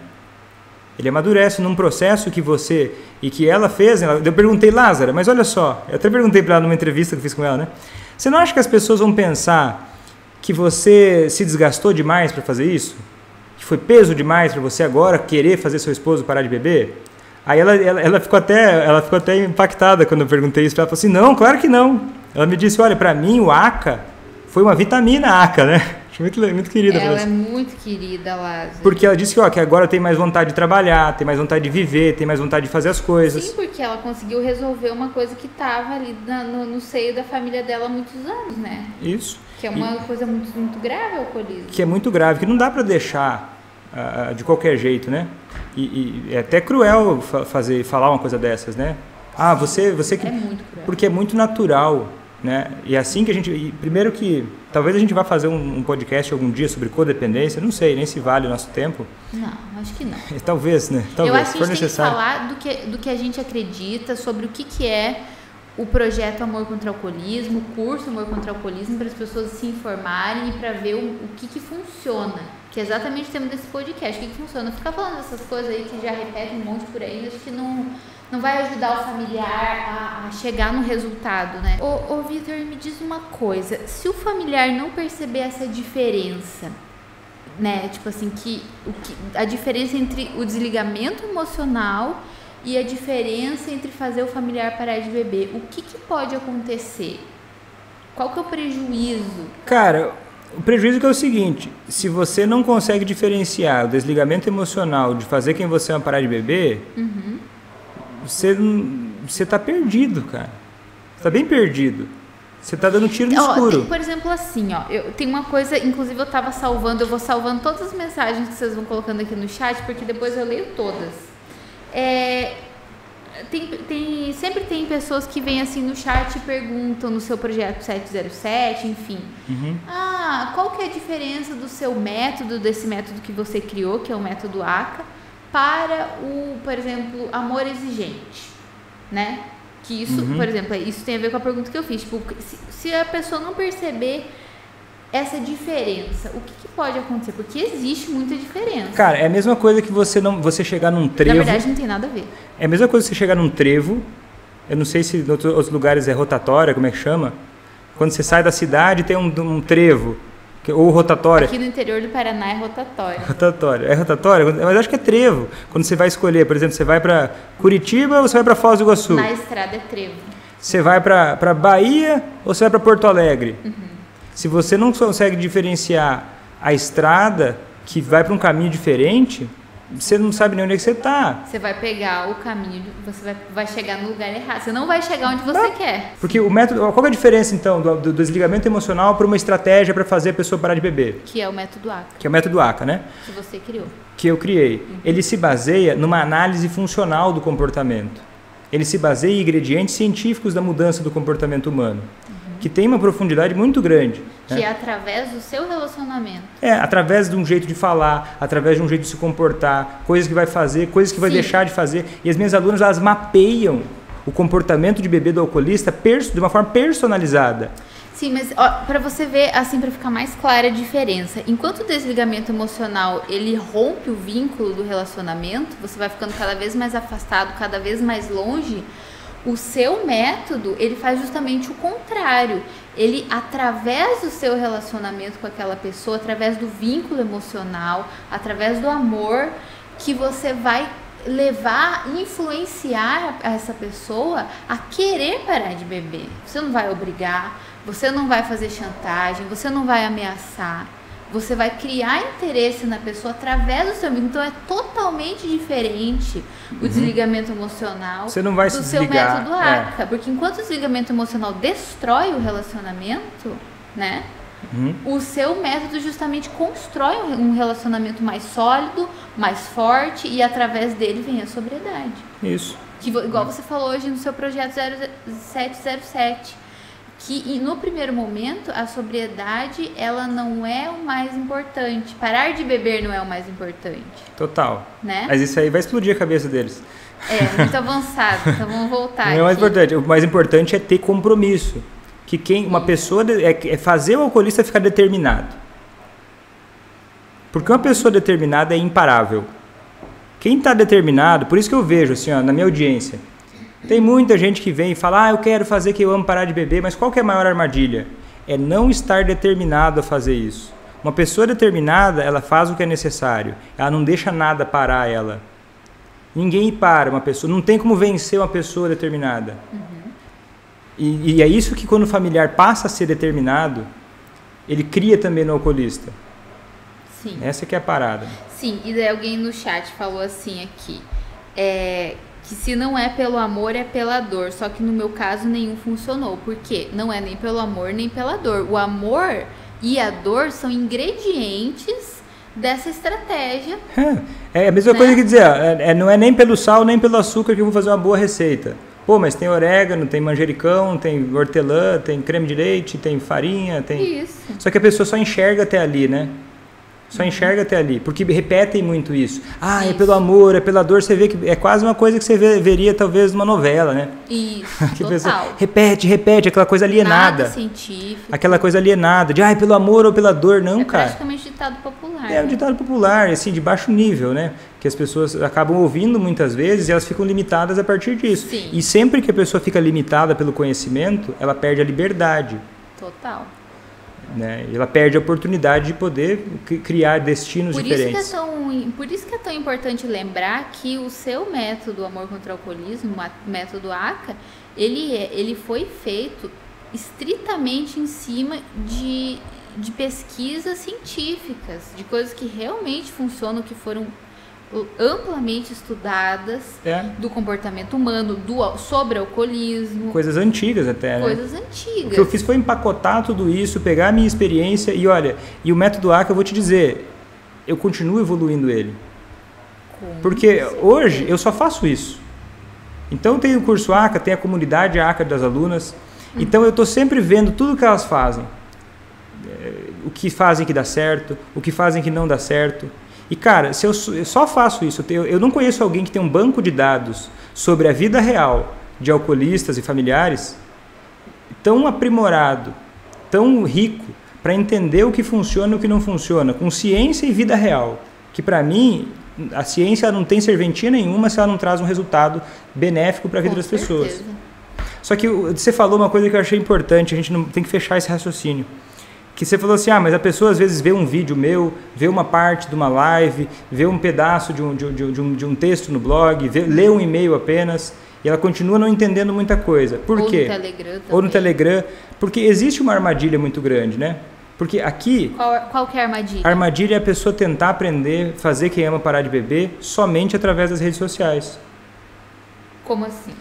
Ele amadurece num processo que você e que ela fez. Eu perguntei, Lázara, mas olha só, eu até perguntei para ela numa entrevista que eu fiz com ela, né? Você não acha que as pessoas vão pensar que você se desgastou demais para fazer isso? Que foi peso demais para você agora querer fazer seu esposo parar de beber? Aí ela ficou até impactada quando eu perguntei isso. Ela falou assim, não, claro que não. Ela me disse, olha, para mim o ACA foi uma vitamina ACA, né? Acho muito querida. Ela é muito querida, Lázaro. Porque ela disse que agora tem mais vontade de trabalhar, tem mais vontade de viver, tem mais vontade de fazer as coisas. Sim, porque ela conseguiu resolver uma coisa que estava ali no seio da família dela há muitos anos, né? Isso. Que é uma coisa muito grave, o alcoolismo. Que é muito grave, que não dá para deixar de qualquer jeito, né? E é até cruel falar uma coisa dessas, né? Ah, você que... É muito cruel. Porque é muito natural, né? E assim que a gente... Primeiro que... Talvez a gente vá fazer um podcast algum dia sobre codependência, não sei, nem se vale o nosso tempo. Não, acho que não. Talvez, né? Talvez, eu acho que a gente tem que necessário. falar do que a gente acredita, sobre o que é o projeto Amor contra o Alcoolismo, o curso Amor contra o Alcoolismo, para as pessoas se informarem e para ver o que funciona. Que é exatamente o tema desse podcast, o que funciona. Ficar falando dessas coisas aí que já repetem um monte por aí, acho que não vai ajudar o familiar a chegar no resultado, né? Ô Vitor, me diz uma coisa, se o familiar não perceber essa diferença, né, tipo assim, a diferença entre o desligamento emocional e a diferença entre fazer o familiar parar de beber, o que pode acontecer? Qual que é o prejuízo? Cara, o prejuízo é o seguinte, se você não consegue diferenciar o desligamento emocional de fazer quem você ama parar de beber, você tá perdido, cara. Você tá bem perdido. Você tá dando tiro no escuro. Tem, por exemplo, assim, tem uma coisa, inclusive eu tava salvando, eu vou salvando todas as mensagens que vocês vão colocando aqui no chat, porque depois eu leio todas. Sempre tem pessoas que vêm assim no chat e perguntam no seu projeto 707, enfim. Qual que é a diferença do seu método, desse método que você criou, que é o método ACA, para por exemplo, amor exigente, né? Que isso, por exemplo, isso tem a ver com a pergunta que eu fiz. Tipo, se a pessoa não perceber essa diferença, o que pode acontecer? Porque existe muita diferença. Cara, é a mesma coisa que você chegar num trevo. Na verdade, não tem nada a ver. É a mesma coisa que você chegar num trevo. Eu não sei se em outros lugares é rotatória, como é que chama? Quando você sai da cidade tem um trevo. Ou rotatória. Aqui no interior do Paraná é rotatória. Rotatória. É rotatória? Mas acho que é trevo. Quando você vai escolher, por exemplo, você vai para Curitiba ou você vai para Foz do Iguaçu? Na estrada é trevo. Você vai para Bahia ou você vai para Porto Alegre? Se você não consegue diferenciar a estrada que vai para um caminho diferente, você não sabe nem onde é que você está. Você vai pegar o caminho, você vai chegar no lugar errado. Você não vai chegar onde você quer. Porque o método, qual é a diferença então do desligamento emocional para uma estratégia para fazer a pessoa parar de beber? Que é o método ACA. Que é o método ACA, né? Que você criou. Que eu criei. Ele se baseia numa análise funcional do comportamento. Ele se baseia em ingredientes científicos da mudança do comportamento humano. Que tem uma profundidade muito grande. Que é através do seu relacionamento. Através de um jeito de falar, através de um jeito de se comportar, coisas que vai fazer, coisas que vai deixar de fazer. E as minhas alunas, elas mapeiam o comportamento de bebê do alcoolista de uma forma personalizada. Sim, mas para você ver, assim, para ficar mais clara a diferença, enquanto o desligamento emocional, ele rompe o vínculo do relacionamento, você vai ficando cada vez mais afastado, cada vez mais longe. O seu método, ele faz justamente o contrário. Ele, através do seu relacionamento com aquela pessoa, através do vínculo emocional, através do amor, que você vai levar, influenciar essa pessoa a querer parar de beber. Você não vai obrigar, você não vai fazer chantagem, você não vai ameaçar. Você vai criar interesse na pessoa através do seu amigo. Então é totalmente diferente o desligamento emocional do seu método ACA. Porque enquanto o desligamento emocional destrói o relacionamento, né? O seu método justamente constrói um relacionamento mais sólido, mais forte, e através dele vem a sobriedade. Isso. Que, igual você falou hoje no seu projeto 0707. Que no primeiro momento a sobriedade ela não é o mais importante. Parar de beber não é o mais importante. Total. Né? Mas isso aí vai explodir a cabeça deles. É, muito avançado. Então vamos voltar não é o mais importante. O mais importante é ter compromisso. Que uma pessoa é fazer o alcoolista ficar determinado. Porque uma pessoa determinada é imparável. Quem está determinado, por isso que eu vejo assim, ó, na minha audiência, tem muita gente que vem e fala, eu quero fazer que eu amo parar de beber, mas qual que é a maior armadilha? É não estar determinado a fazer isso. Uma pessoa determinada, ela faz o que é necessário, ela não deixa nada parar ela. Ninguém para uma pessoa, não tem como vencer uma pessoa determinada. E é isso que quando o familiar passa a ser determinado, ele cria também no alcoolista. Sim. Essa que é a parada. Sim, e daí alguém no chat falou assim aqui, que se não é pelo amor, é pela dor. Só que no meu caso nenhum funcionou. Por quê? Não é nem pelo amor, nem pela dor. O amor e a dor são ingredientes dessa estratégia. É a mesma coisa que dizer, não é nem pelo sal, nem pelo açúcar que eu vou fazer uma boa receita. Pô, mas tem orégano, tem manjericão, tem hortelã, tem creme de leite, tem farinha, tem... Isso. Só que a pessoa só enxerga até ali, né? Só enxerga até ali, porque repetem muito isso. É Isso. pelo amor, é pela dor, você vê que é quase uma coisa que você veria talvez numa novela, né? Isso, Que a pessoa total. repete, aquela coisa alienada. Nada científico. Aquela coisa alienada, de pelo amor ou pela dor, não, cara. Praticamente ditado popular. É um ditado popular, assim, de baixo nível, né? Que as pessoas acabam ouvindo muitas vezes e elas ficam limitadas a partir disso. Sim. E sempre que a pessoa fica limitada pelo conhecimento, ela perde a liberdade, Total. né? E ela perde a oportunidade de poder criar destinos diferentes. Por isso que é tão importante lembrar que o seu método Amor contra o Alcoolismo, o método ACA, ele foi feito estritamente em cima de pesquisas científicas, de coisas que realmente funcionam, que foram amplamente estudadas, do comportamento humano, sobre alcoolismo. Coisas antigas até, né? Coisas antigas. O que eu fiz foi empacotar tudo isso, pegar a minha experiência e olha, e o método ACA, eu vou te dizer, eu continuo evoluindo ele. Porque hoje eu só faço isso. Então tem o curso ACA, tem a comunidade ACA das alunas, então eu estou sempre vendo tudo que elas fazem. O que fazem que dá certo, o que fazem que não dá certo. E cara, se eu só faço isso, eu não conheço alguém que tem um banco de dados sobre a vida real de alcoolistas e familiares tão aprimorado, tão rico, para entender o que funciona e o que não funciona, com ciência e vida real. Que para mim, a ciência não tem serventia nenhuma se ela não traz um resultado benéfico para a vida das pessoas. Só que você falou uma coisa que eu achei importante, a gente não tem que fechar esse raciocínio. Que você falou assim, mas a pessoa às vezes vê um vídeo meu, vê uma parte de uma live, vê um pedaço de um texto no blog, lê um e-mail apenas, e ela continua não entendendo muita coisa. Por quê? Ou no Telegram também. Ou no Telegram, porque existe uma armadilha muito grande, né? Porque aqui... Qual que é a armadilha? A armadilha é a pessoa tentar aprender, fazer quem ama parar de beber, somente através das redes sociais. Como assim?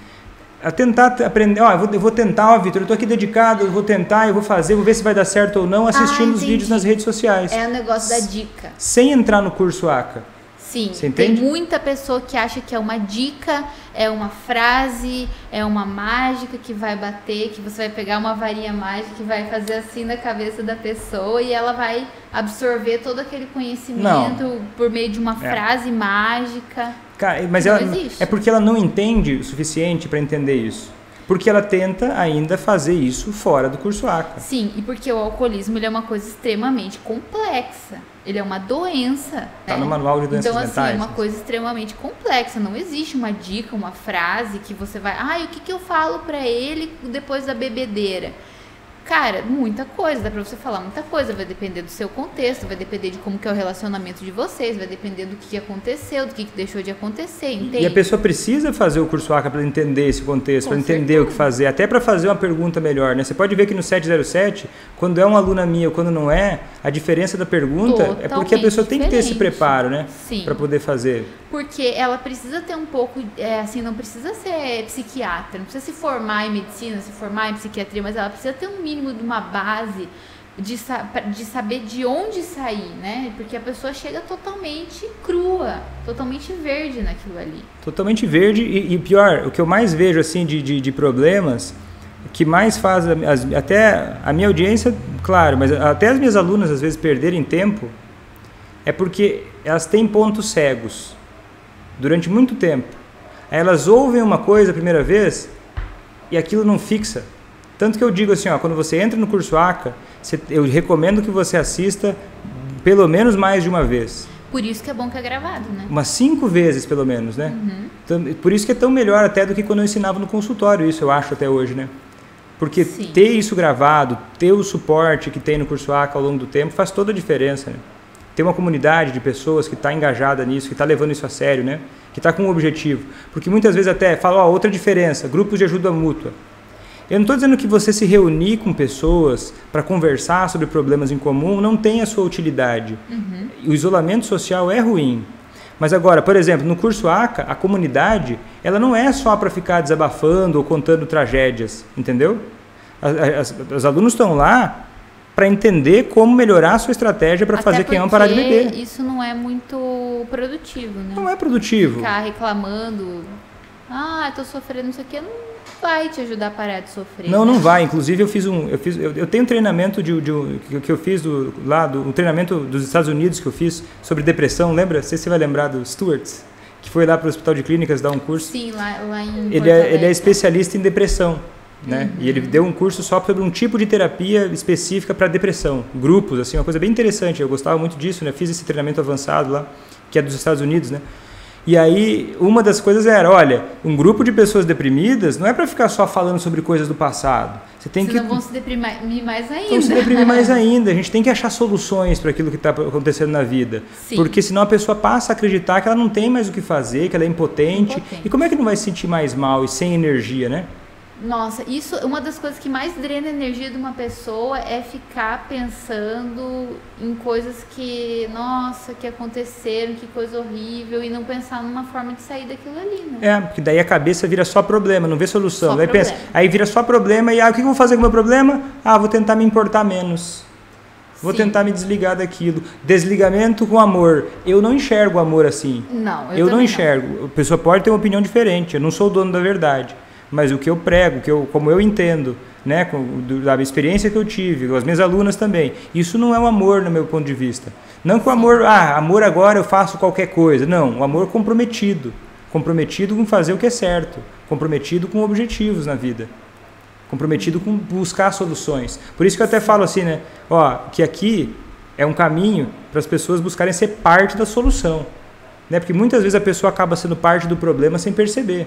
A tentar aprender, eu vou tentar, Vitor, eu estou aqui dedicado, eu vou tentar, eu vou fazer, vou ver se vai dar certo ou não, assistindo os vídeos nas redes sociais. É o negócio da dica. Sem entrar no curso ACA. Sim, você entende? Tem muita pessoa que acha que é uma dica, é uma frase, é uma mágica que vai bater, que você vai pegar uma varinha mágica que vai fazer assim na cabeça da pessoa e ela vai absorver todo aquele conhecimento por meio de uma frase mágica. Cara, mas é porque ela não entende o suficiente para entender isso. Porque ela tenta ainda fazer isso fora do curso ACA. Sim, e porque o alcoolismo ele é uma coisa extremamente complexa. Ele é uma doença. Tá no manual de doenças mentais. Então, assim, é uma coisa extremamente complexa. Não existe uma dica, uma frase que você vai... o que eu falo pra ele depois da bebedeira? Cara, muita coisa, dá pra você falar muita coisa, vai depender do seu contexto, vai depender de como que é o relacionamento de vocês, vai depender do que aconteceu, do que deixou de acontecer, entende? E a pessoa precisa fazer o curso ACA para entender esse contexto, para entender o que fazer, até para fazer uma pergunta melhor, né? Você pode ver que no 707, quando é uma aluna minha ou quando não é, a diferença da pergunta é porque a pessoa tem que ter esse preparo, né? Sim. Para poder fazer. Porque ela precisa ter um pouco, não precisa ser psiquiatra, não precisa se formar em medicina, se formar em psiquiatria, mas ela precisa ter um mínimo de uma base de saber de onde sair, né? Porque a pessoa chega totalmente crua, totalmente verde naquilo ali. Totalmente verde e pior, o que eu mais vejo assim de problemas, que mais faz até a minha audiência, claro, mas até as minhas alunas às vezes perderem tempo, é porque elas têm pontos cegos durante muito tempo. Aí elas ouvem uma coisa a primeira vez e aquilo não fixa. Tanto que eu digo assim, quando você entra no curso ACA, eu recomendo que você assista pelo menos mais de uma vez. Por isso que é bom que é gravado, né? Umas 5 vezes, pelo menos, né? Então, por isso que é tão melhor até do que quando eu ensinava no consultório, isso eu acho até hoje, né? Porque ter isso gravado, ter o suporte que tem no curso ACA ao longo do tempo, faz toda a diferença, né? Ter uma comunidade de pessoas que está engajada nisso, que está levando isso a sério, né? Que está com um objetivo. Porque muitas vezes até fala, outra diferença, grupos de ajuda mútua. Eu não estou dizendo que você se reunir com pessoas para conversar sobre problemas em comum não tem a sua utilidade. O isolamento social é ruim. Mas agora, por exemplo, no curso ACA, a comunidade, ela não é só para ficar desabafando ou contando tragédias, entendeu? Os alunos estão lá para entender como melhorar a sua estratégia para fazer quem ama parar de beber. Isso não é muito produtivo, né? Não é produtivo. Ficar reclamando, eu tô sofrendo isso aqui, não vai te ajudar a parar de sofrer. Não, né? Não vai. Inclusive eu tenho um treinamento que eu fiz um treinamento dos Estados Unidos que eu fiz sobre depressão, lembra? Não sei se você vai lembrar do Stuart, que foi lá para o Hospital de Clínicas dar um curso. Sim, lá em ele é especialista em depressão, né? E ele deu um curso só sobre um tipo de terapia específica para depressão, grupos, assim, uma coisa bem interessante. Eu gostava muito disso, né? Fiz esse treinamento avançado lá, que é dos Estados Unidos, né? E aí, uma das coisas era, olha, um grupo de pessoas deprimidas não é para ficar só falando sobre coisas do passado. Senão vão se deprimir mais ainda. Vão se deprimir mais ainda. A gente tem que achar soluções para aquilo que está acontecendo na vida. Sim. Porque senão a pessoa passa a acreditar que ela não tem mais o que fazer, que ela é impotente. E como é que não vai se sentir mais mal e sem energia, né? Nossa, isso, uma das coisas que mais drena a energia de uma pessoa é ficar pensando em coisas que aconteceram, que coisa horrível, e não pensar numa forma de sair daquilo ali, né? Porque daí a cabeça vira só problema, não vê solução. Daí pensa, aí vira só problema, e o que eu vou fazer com o meu problema? Vou tentar me importar menos. Vou tentar me desligar daquilo. Desligamento com amor. Eu não enxergo o amor assim. Não, eu não enxergo. A pessoa pode ter uma opinião diferente, eu não sou o dono da verdade. Mas o que eu prego, como eu entendo, né, da experiência que eu tive, com as minhas alunas também, isso não é um amor no meu ponto de vista. Não que o amor, amor agora eu faço qualquer coisa. Não, o amor comprometido. Comprometido com fazer o que é certo. Comprometido com objetivos na vida. Comprometido com buscar soluções. Por isso que eu até falo assim, né, que aqui é um caminho para as pessoas buscarem ser parte da solução. Né? Porque muitas vezes a pessoa acaba sendo parte do problema sem perceber.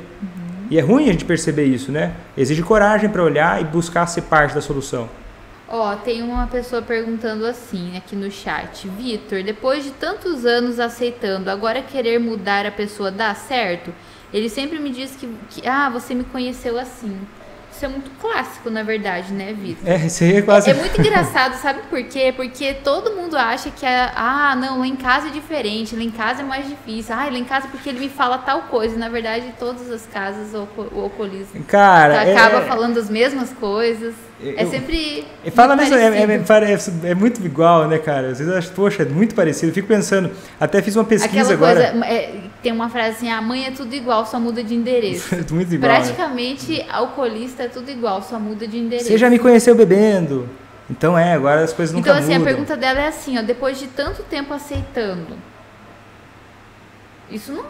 E é ruim a gente perceber isso, né? Exige coragem para olhar e buscar ser parte da solução. Tem uma pessoa perguntando assim aqui no chat. Vitor, depois de tantos anos aceitando, agora querer mudar a pessoa dá certo? Ele sempre me diz que você me conheceu assim. Isso é muito clássico, na verdade, né, Vitor? Isso aí é clássico. É muito engraçado, sabe por quê? Porque todo mundo acha que não, lá em casa é diferente, lá em casa é mais difícil. Lá em casa porque ele me fala tal coisa. E, na verdade, todas as casas o alcoolismo acaba falando as mesmas coisas. É sempre fala mesmo, é muito igual, né, cara? Às vezes eu acho, poxa, é muito parecido. Eu fico pensando, até fiz uma pesquisa agora. Tem uma frase assim, a mãe é tudo igual, só muda de endereço. Muito igual. Praticamente, alcoolista é tudo igual, só muda de endereço. Você já me conheceu bebendo. Então agora as coisas nunca mudam. Então, assim, a pergunta dela é assim, depois de tanto tempo aceitando, isso não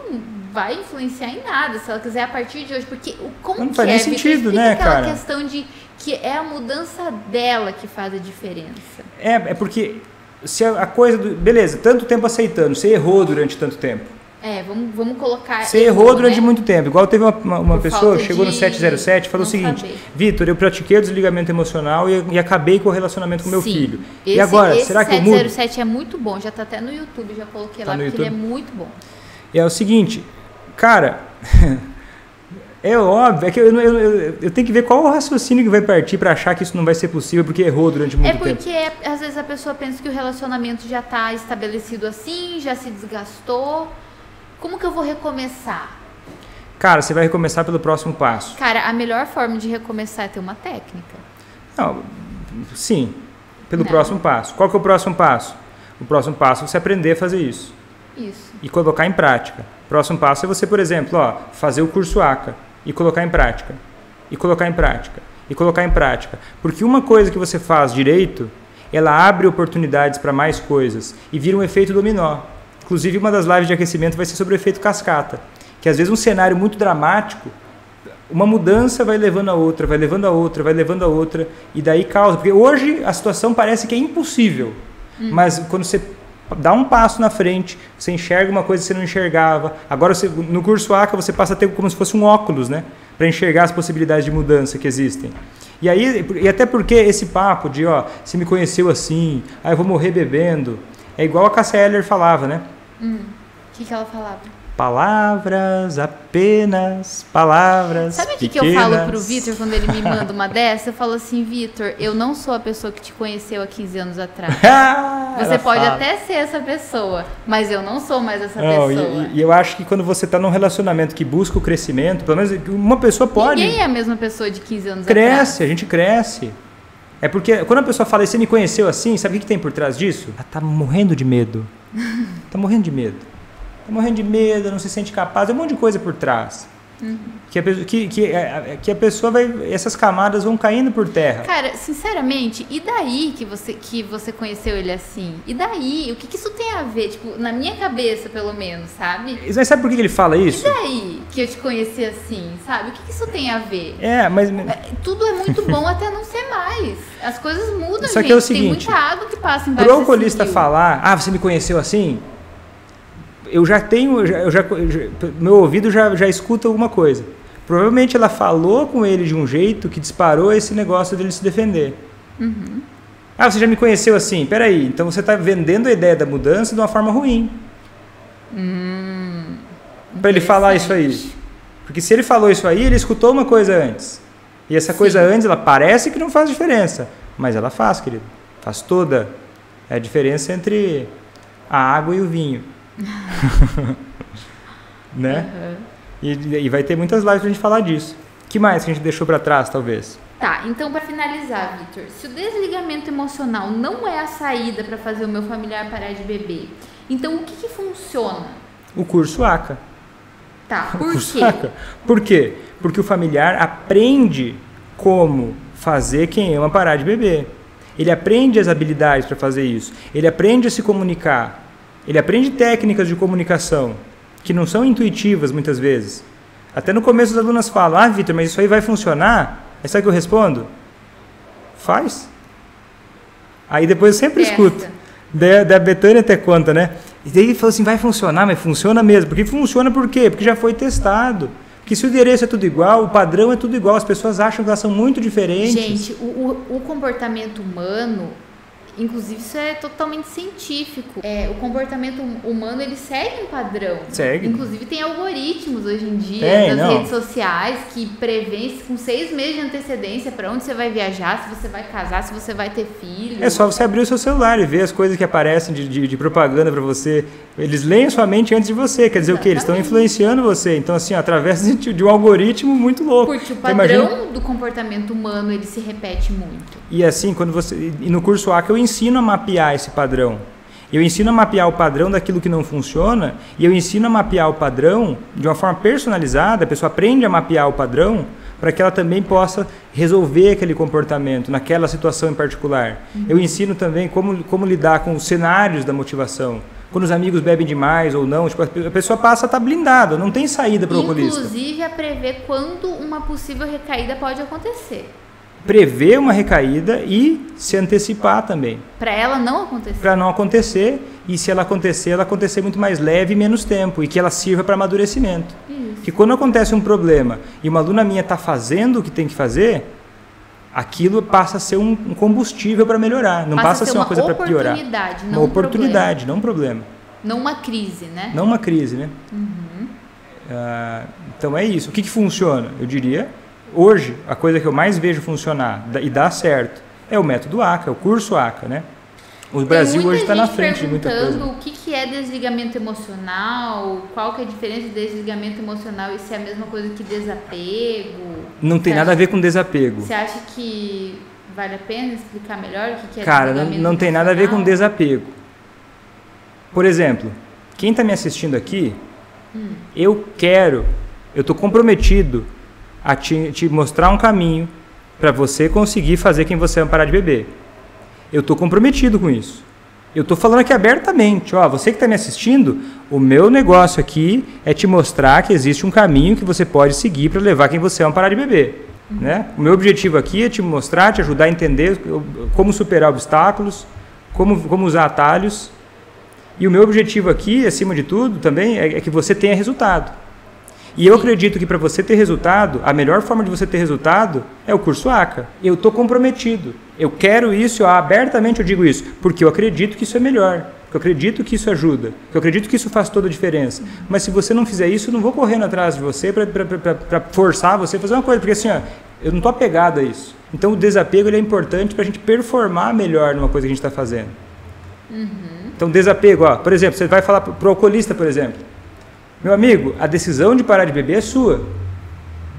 vai influenciar em nada, se ela quiser a partir de hoje, porque não faz nem sentido, né, aquela cara? Questão de que é a mudança dela que faz a diferença. É porque se a coisa beleza, tanto tempo aceitando, você errou durante tanto tempo. Vamos colocar... Você errou durante muito tempo. Igual teve uma pessoa que chegou no 707 e falou o seguinte, Vitor, eu pratiquei o desligamento emocional e acabei com o relacionamento com meu filho. E agora, será que eu mudo? Esse 707 é muito bom, já está até no YouTube, já coloquei lá, porque ele é muito bom. É o seguinte, cara, é óbvio, é que eu tenho que ver qual o raciocínio que vai partir para achar que isso não vai ser possível porque errou durante muito tempo. Às vezes a pessoa pensa que o relacionamento já está estabelecido assim, já se desgastou. Como que eu vou recomeçar? Cara, você vai recomeçar pelo próximo passo. Cara, a melhor forma de recomeçar é ter uma técnica. Não, sim, pelo próximo passo. Qual que é o próximo passo? O próximo passo é você aprender a fazer isso. E colocar em prática. Próximo passo é você, por exemplo, fazer o curso ACA e colocar em prática. E colocar em prática. E colocar em prática. Porque uma coisa que você faz direito, ela abre oportunidades para mais coisas e vira um efeito dominó. Inclusive, uma das lives de aquecimento vai ser sobre o efeito cascata. Que às vezes um cenário muito dramático, uma mudança vai levando a outra, vai levando a outra, vai levando a outra, e daí causa. Porque hoje a situação parece que é impossível. Mas quando você dá um passo na frente, você enxerga uma coisa que você não enxergava. Agora, no curso ACA, você passa a ter como se fosse um óculos, né? Para enxergar as possibilidades de mudança que existem. E até porque esse papo de, você me conheceu assim, eu vou morrer bebendo, é igual a Cássia Eller falava, né? O que ela falava? Palavras, apenas palavras. Sabe o que eu falo pro Vitor quando ele me manda uma dessa? Eu falo assim, Vitor, eu não sou a pessoa que te conheceu há 15 anos atrás. Você pode até ser essa pessoa, mas eu não sou mais essa pessoa. E eu acho que quando você está num relacionamento que busca o crescimento, pelo menos uma pessoa pode... Ninguém é a mesma pessoa de 15 anos atrás. Cresce, a gente cresce. É porque quando a pessoa fala, você me conheceu assim, sabe o que tem por trás disso? Ela tá morrendo de medo. Tá morrendo de medo. Tá morrendo de medo, não se sente capaz, é um monte de coisa por trás. Que a pessoa vai... Essas camadas vão caindo por terra. Cara, sinceramente, e daí que você conheceu ele assim? E daí? O que isso tem a ver? Tipo, na minha cabeça, pelo menos, sabe? Mas sabe por que ele fala isso? E daí que eu te conheci assim, sabe? O que isso tem a ver? Mas... Tudo é muito bom até não ser mais. As coisas mudam, Só gente. Que é o seguinte, tem muita água que passa embaixo pro alcoolista falar, você me conheceu assim... Eu já tenho, meu ouvido já escuta alguma coisa. Provavelmente ela falou com ele de um jeito que disparou esse negócio dele se defender. Você já me conheceu assim? Peraí, então você está vendendo a ideia da mudança de uma forma ruim. Para ele falar isso aí. Porque se ele falou isso aí, ele escutou uma coisa antes. E essa coisa antes, ela parece que não faz diferença. Mas ela faz, querido. Faz toda a diferença entre a água e o vinho. Né? E vai ter muitas lives pra gente falar disso. O que mais que a gente deixou pra trás, talvez? Tá, então para finalizar, Vitor, se o desligamento emocional não é a saída para fazer o meu familiar parar de beber, então o que funciona? O curso ACA. Tá, por quê? Por quê? Porque o familiar aprende como fazer quem ama parar de beber. Ele aprende as habilidades para fazer isso. Ele aprende a se comunicar. Ele aprende técnicas de comunicação que não são intuitivas muitas vezes. Até no começo as alunas falam, Vitor, mas isso aí vai funcionar? Aí sabe o que eu respondo? Faz. Aí depois eu sempre escuto. Da Betânia até conta, né? E daí ele falou assim, vai funcionar, mas funciona mesmo. Porque funciona por quê? Porque já foi testado. Porque se o endereço é tudo igual, o padrão é tudo igual, as pessoas acham que elas são muito diferentes. Gente, o comportamento humano... Inclusive, isso é totalmente científico. O comportamento humano, ele segue um padrão. Segue. Inclusive, tem algoritmos hoje em dia nas redes sociais que prevêem com 6 meses de antecedência para onde você vai viajar, se você vai casar, se você vai ter filho. É só você abrir o seu celular e ver as coisas que aparecem de propaganda para você. Eles leem a sua mente antes de você. Quer dizer o quê? Eles estão influenciando você. Então, assim, através de um algoritmo muito louco. Porque o padrão do comportamento humano, ele se repete muito. E assim, e no curso ACA eu ensino a mapear esse padrão. Eu ensino a mapear o padrão daquilo que não funciona e eu ensino a mapear o padrão de uma forma personalizada. A pessoa aprende a mapear o padrão para que ela também possa resolver aquele comportamento naquela situação em particular. Eu ensino também como lidar com os cenários da motivação. Quando os amigos bebem demais ou não, tipo, a pessoa passa a estar blindada, não tem saída para o alcoolista. Inclusive a prever quando uma possível recaída pode acontecer. Prever uma recaída e se antecipar também. Para ela não acontecer. Para não acontecer, e se ela acontecer muito mais leve e menos tempo, e que ela sirva para amadurecimento. Isso. Que quando acontece um problema e uma aluna minha está fazendo o que tem que fazer, aquilo passa a ser um combustível para melhorar, não passa a ser uma coisa para piorar. Uma oportunidade, não um problema. Não uma crise, né? Não uma crise, né? Então é isso. O que funciona? Eu diria... Hoje, a coisa que eu mais vejo funcionar e dar certo é o método ACA, o curso ACA, né? O Brasil hoje está na frente de muita coisa. O que é desligamento emocional? Qual que é a diferença de desligamento emocional e se é a mesma coisa que desapego? Não tem nada a ver com desapego. Você acha que vale a pena explicar melhor o que é Cara, desligamento não tem nada a ver com desapego. Por exemplo, quem está me assistindo aqui, eu estou comprometido a te mostrar um caminho para você conseguir fazer quem você ama parar de beber. Eu estou comprometido com isso. Eu estou falando aqui abertamente. Você que está me assistindo, o meu negócio aqui é te mostrar que existe um caminho que você pode seguir para levar quem você ama parar de beber. Né? O meu objetivo aqui é te mostrar, te ajudar a entender como superar obstáculos, como usar atalhos. E o meu objetivo aqui, acima de tudo, também é que você tenha resultado. E eu acredito que para você ter resultado, a melhor forma de você ter resultado é o curso ACA. Eu estou comprometido. Eu quero isso, abertamente eu digo isso, porque eu acredito que isso é melhor. Eu acredito que isso ajuda. Eu acredito que isso faz toda a diferença. Mas se você não fizer isso, eu não vou correndo atrás de você para forçar você a fazer uma coisa. Porque assim, ó, eu não estou apegado a isso. Então o desapego ele é importante para a gente performar melhor numa coisa que a gente está fazendo. Então desapego, ó, por exemplo, você vai falar para o alcoolista, por exemplo. Meu amigo, a decisão de parar de beber é sua.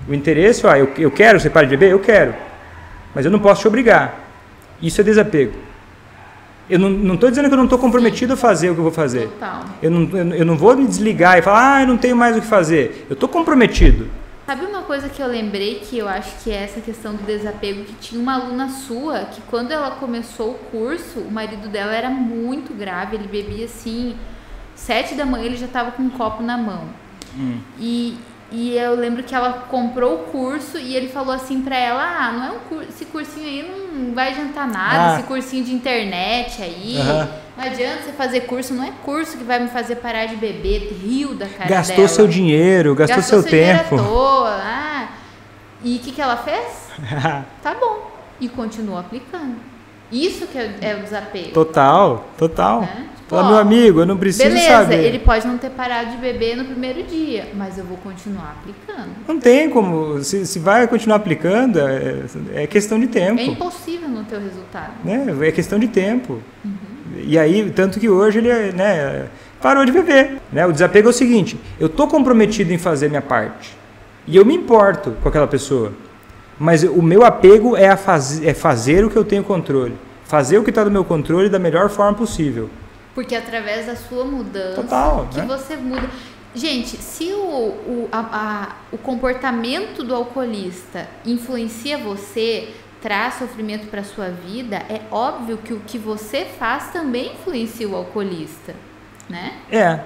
O interesse, ó, eu quero que você pare de beber? Eu quero. Mas eu não posso te obrigar. Isso é desapego. Eu não estou dizendo que eu não estou comprometido a fazer o que eu vou fazer. Total. Eu não vou me desligar e falar, eu não tenho mais o que fazer. Eu estou comprometido. Sabe uma coisa que eu lembrei, que eu acho que é essa questão do desapego, que tinha uma aluna sua, que quando ela começou o curso, o marido dela era muito grave, ele bebia assim, 7 da manhã ele já estava com um copo na mão. E eu lembro que ela comprou o curso e ele falou assim pra ela, não é um curso, esse cursinho aí não vai adiantar nada, esse cursinho de internet aí, não adianta você fazer curso, não é curso que vai me fazer parar de beber, riu da cara dela. Gastou seu dinheiro, gastou seu tempo. Dinheiro à toa, e o que ela fez? Tá bom, e continuou aplicando. Isso que é o desapego. Total. Né? Fala, meu amigo, eu não preciso saber. Beleza, ele pode não ter parado de beber no primeiro dia, mas eu vou continuar aplicando. Não tem como, se vai continuar aplicando, é questão de tempo. É impossível não ter o resultado. Né? É questão de tempo. E aí, tanto que hoje ele parou de beber. Né? O desapego é o seguinte, eu estou comprometido em fazer minha parte. E eu me importo com aquela pessoa. Mas o meu apego é fazer o que eu tenho controle. Fazer o que está no meu controle da melhor forma possível. Porque através da sua mudança, né? Você muda. Gente, se o comportamento do alcoolista influencia você, traz sofrimento para a sua vida, é óbvio que o que você faz também influencia o alcoolista, né?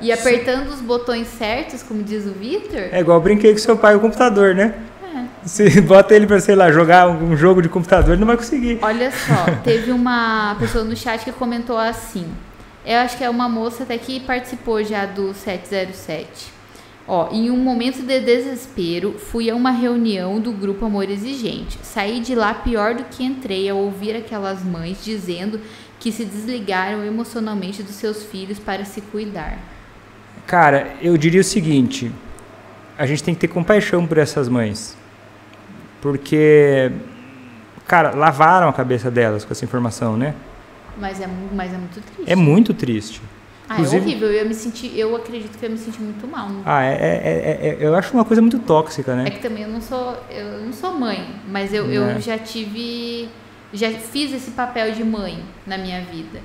E apertando os botões certos, como diz o Vitor... É igual eu brinquei com seu pai o computador, né? Se bota ele para, sei lá, jogar um jogo de computador, ele não vai conseguir. Olha só, teve uma pessoa no chat que comentou assim... Eu acho que é uma moça até que participou já do 707. Em um momento de desespero, fui a uma reunião do grupo Amor Exigente. Saí de lá pior do que entrei ao ouvir aquelas mães dizendo que se desligaram emocionalmente dos seus filhos para se cuidar. Cara, eu diria o seguinte, a gente tem que ter compaixão por essas mães. Porque, cara, lavaram a cabeça delas com essa informação, né? Mas é muito triste. É muito triste. Inclusive, é horrível. Eu acredito que eu me senti muito mal. Eu acho uma coisa muito tóxica, né? É que também eu não sou mãe, mas eu já fiz esse papel de mãe na minha vida.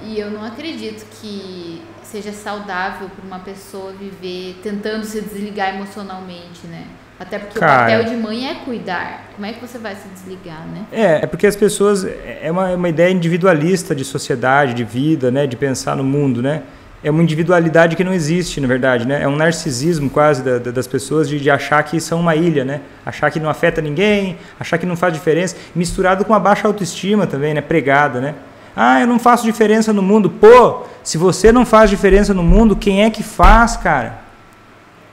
E eu não acredito que seja saudável para uma pessoa viver tentando se desligar emocionalmente, né? Até porque o papel de mãe é cuidar. Como é que você vai se desligar, né? É porque as pessoas... É uma ideia individualista de sociedade, de vida, né? De pensar no mundo, né? É uma individualidade que não existe, na verdade, né? É um narcisismo quase das pessoas de achar que são uma ilha, né? Achar que não afeta ninguém, achar que não faz diferença. Misturado com a baixa autoestima também, né? Pregada, né? Eu não faço diferença no mundo. Pô, se você não faz diferença no mundo, quem é que faz, cara?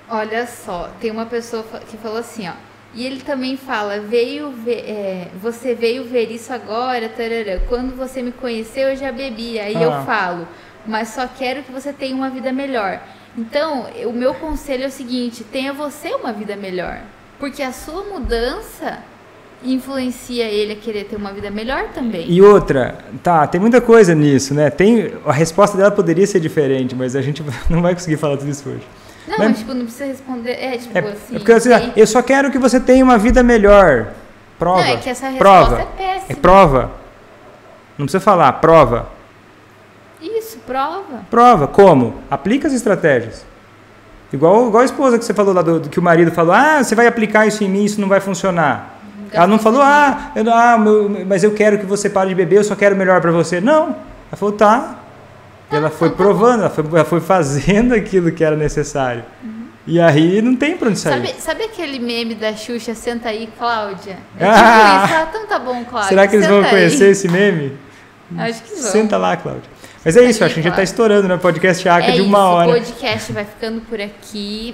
Olha só, tem uma pessoa que falou assim, e ele também fala, você veio ver isso agora, tarará. Quando você me conheceu eu já bebia, aí eu falo, mas só quero que você tenha uma vida melhor. Então, o meu conselho é o seguinte, tenha você uma vida melhor, porque a sua mudança influencia ele a querer ter uma vida melhor também. E outra, tem muita coisa nisso, né? A resposta dela poderia ser diferente, mas a gente não vai conseguir falar tudo isso hoje. Não, mas não precisa responder, assim... Porque assim, eu só quero que você tenha uma vida melhor. Prova. Não, é que essa resposta é péssima. É prova. Não precisa falar, prova. Isso, prova. Prova, como? Aplica as estratégias. Igual a esposa que você falou lá, que o marido falou, você vai aplicar isso em mim, isso não vai funcionar. Ela não falou, mas eu quero que você pare de beber, eu só quero o melhor pra você. Não, ela falou, E ela foi provando, ela foi fazendo aquilo que era necessário. E aí não tem pra onde sair. Sabe aquele meme da Xuxa, senta aí, Cláudia? Isso, então tá bom, Cláudia. Será que eles vão conhecer esse meme? Acho que vão. Senta lá, Cláudia. Mas é isso, acho que a gente já tá estourando, né? Podcast ACA de 1 hora. O podcast vai ficando por aqui.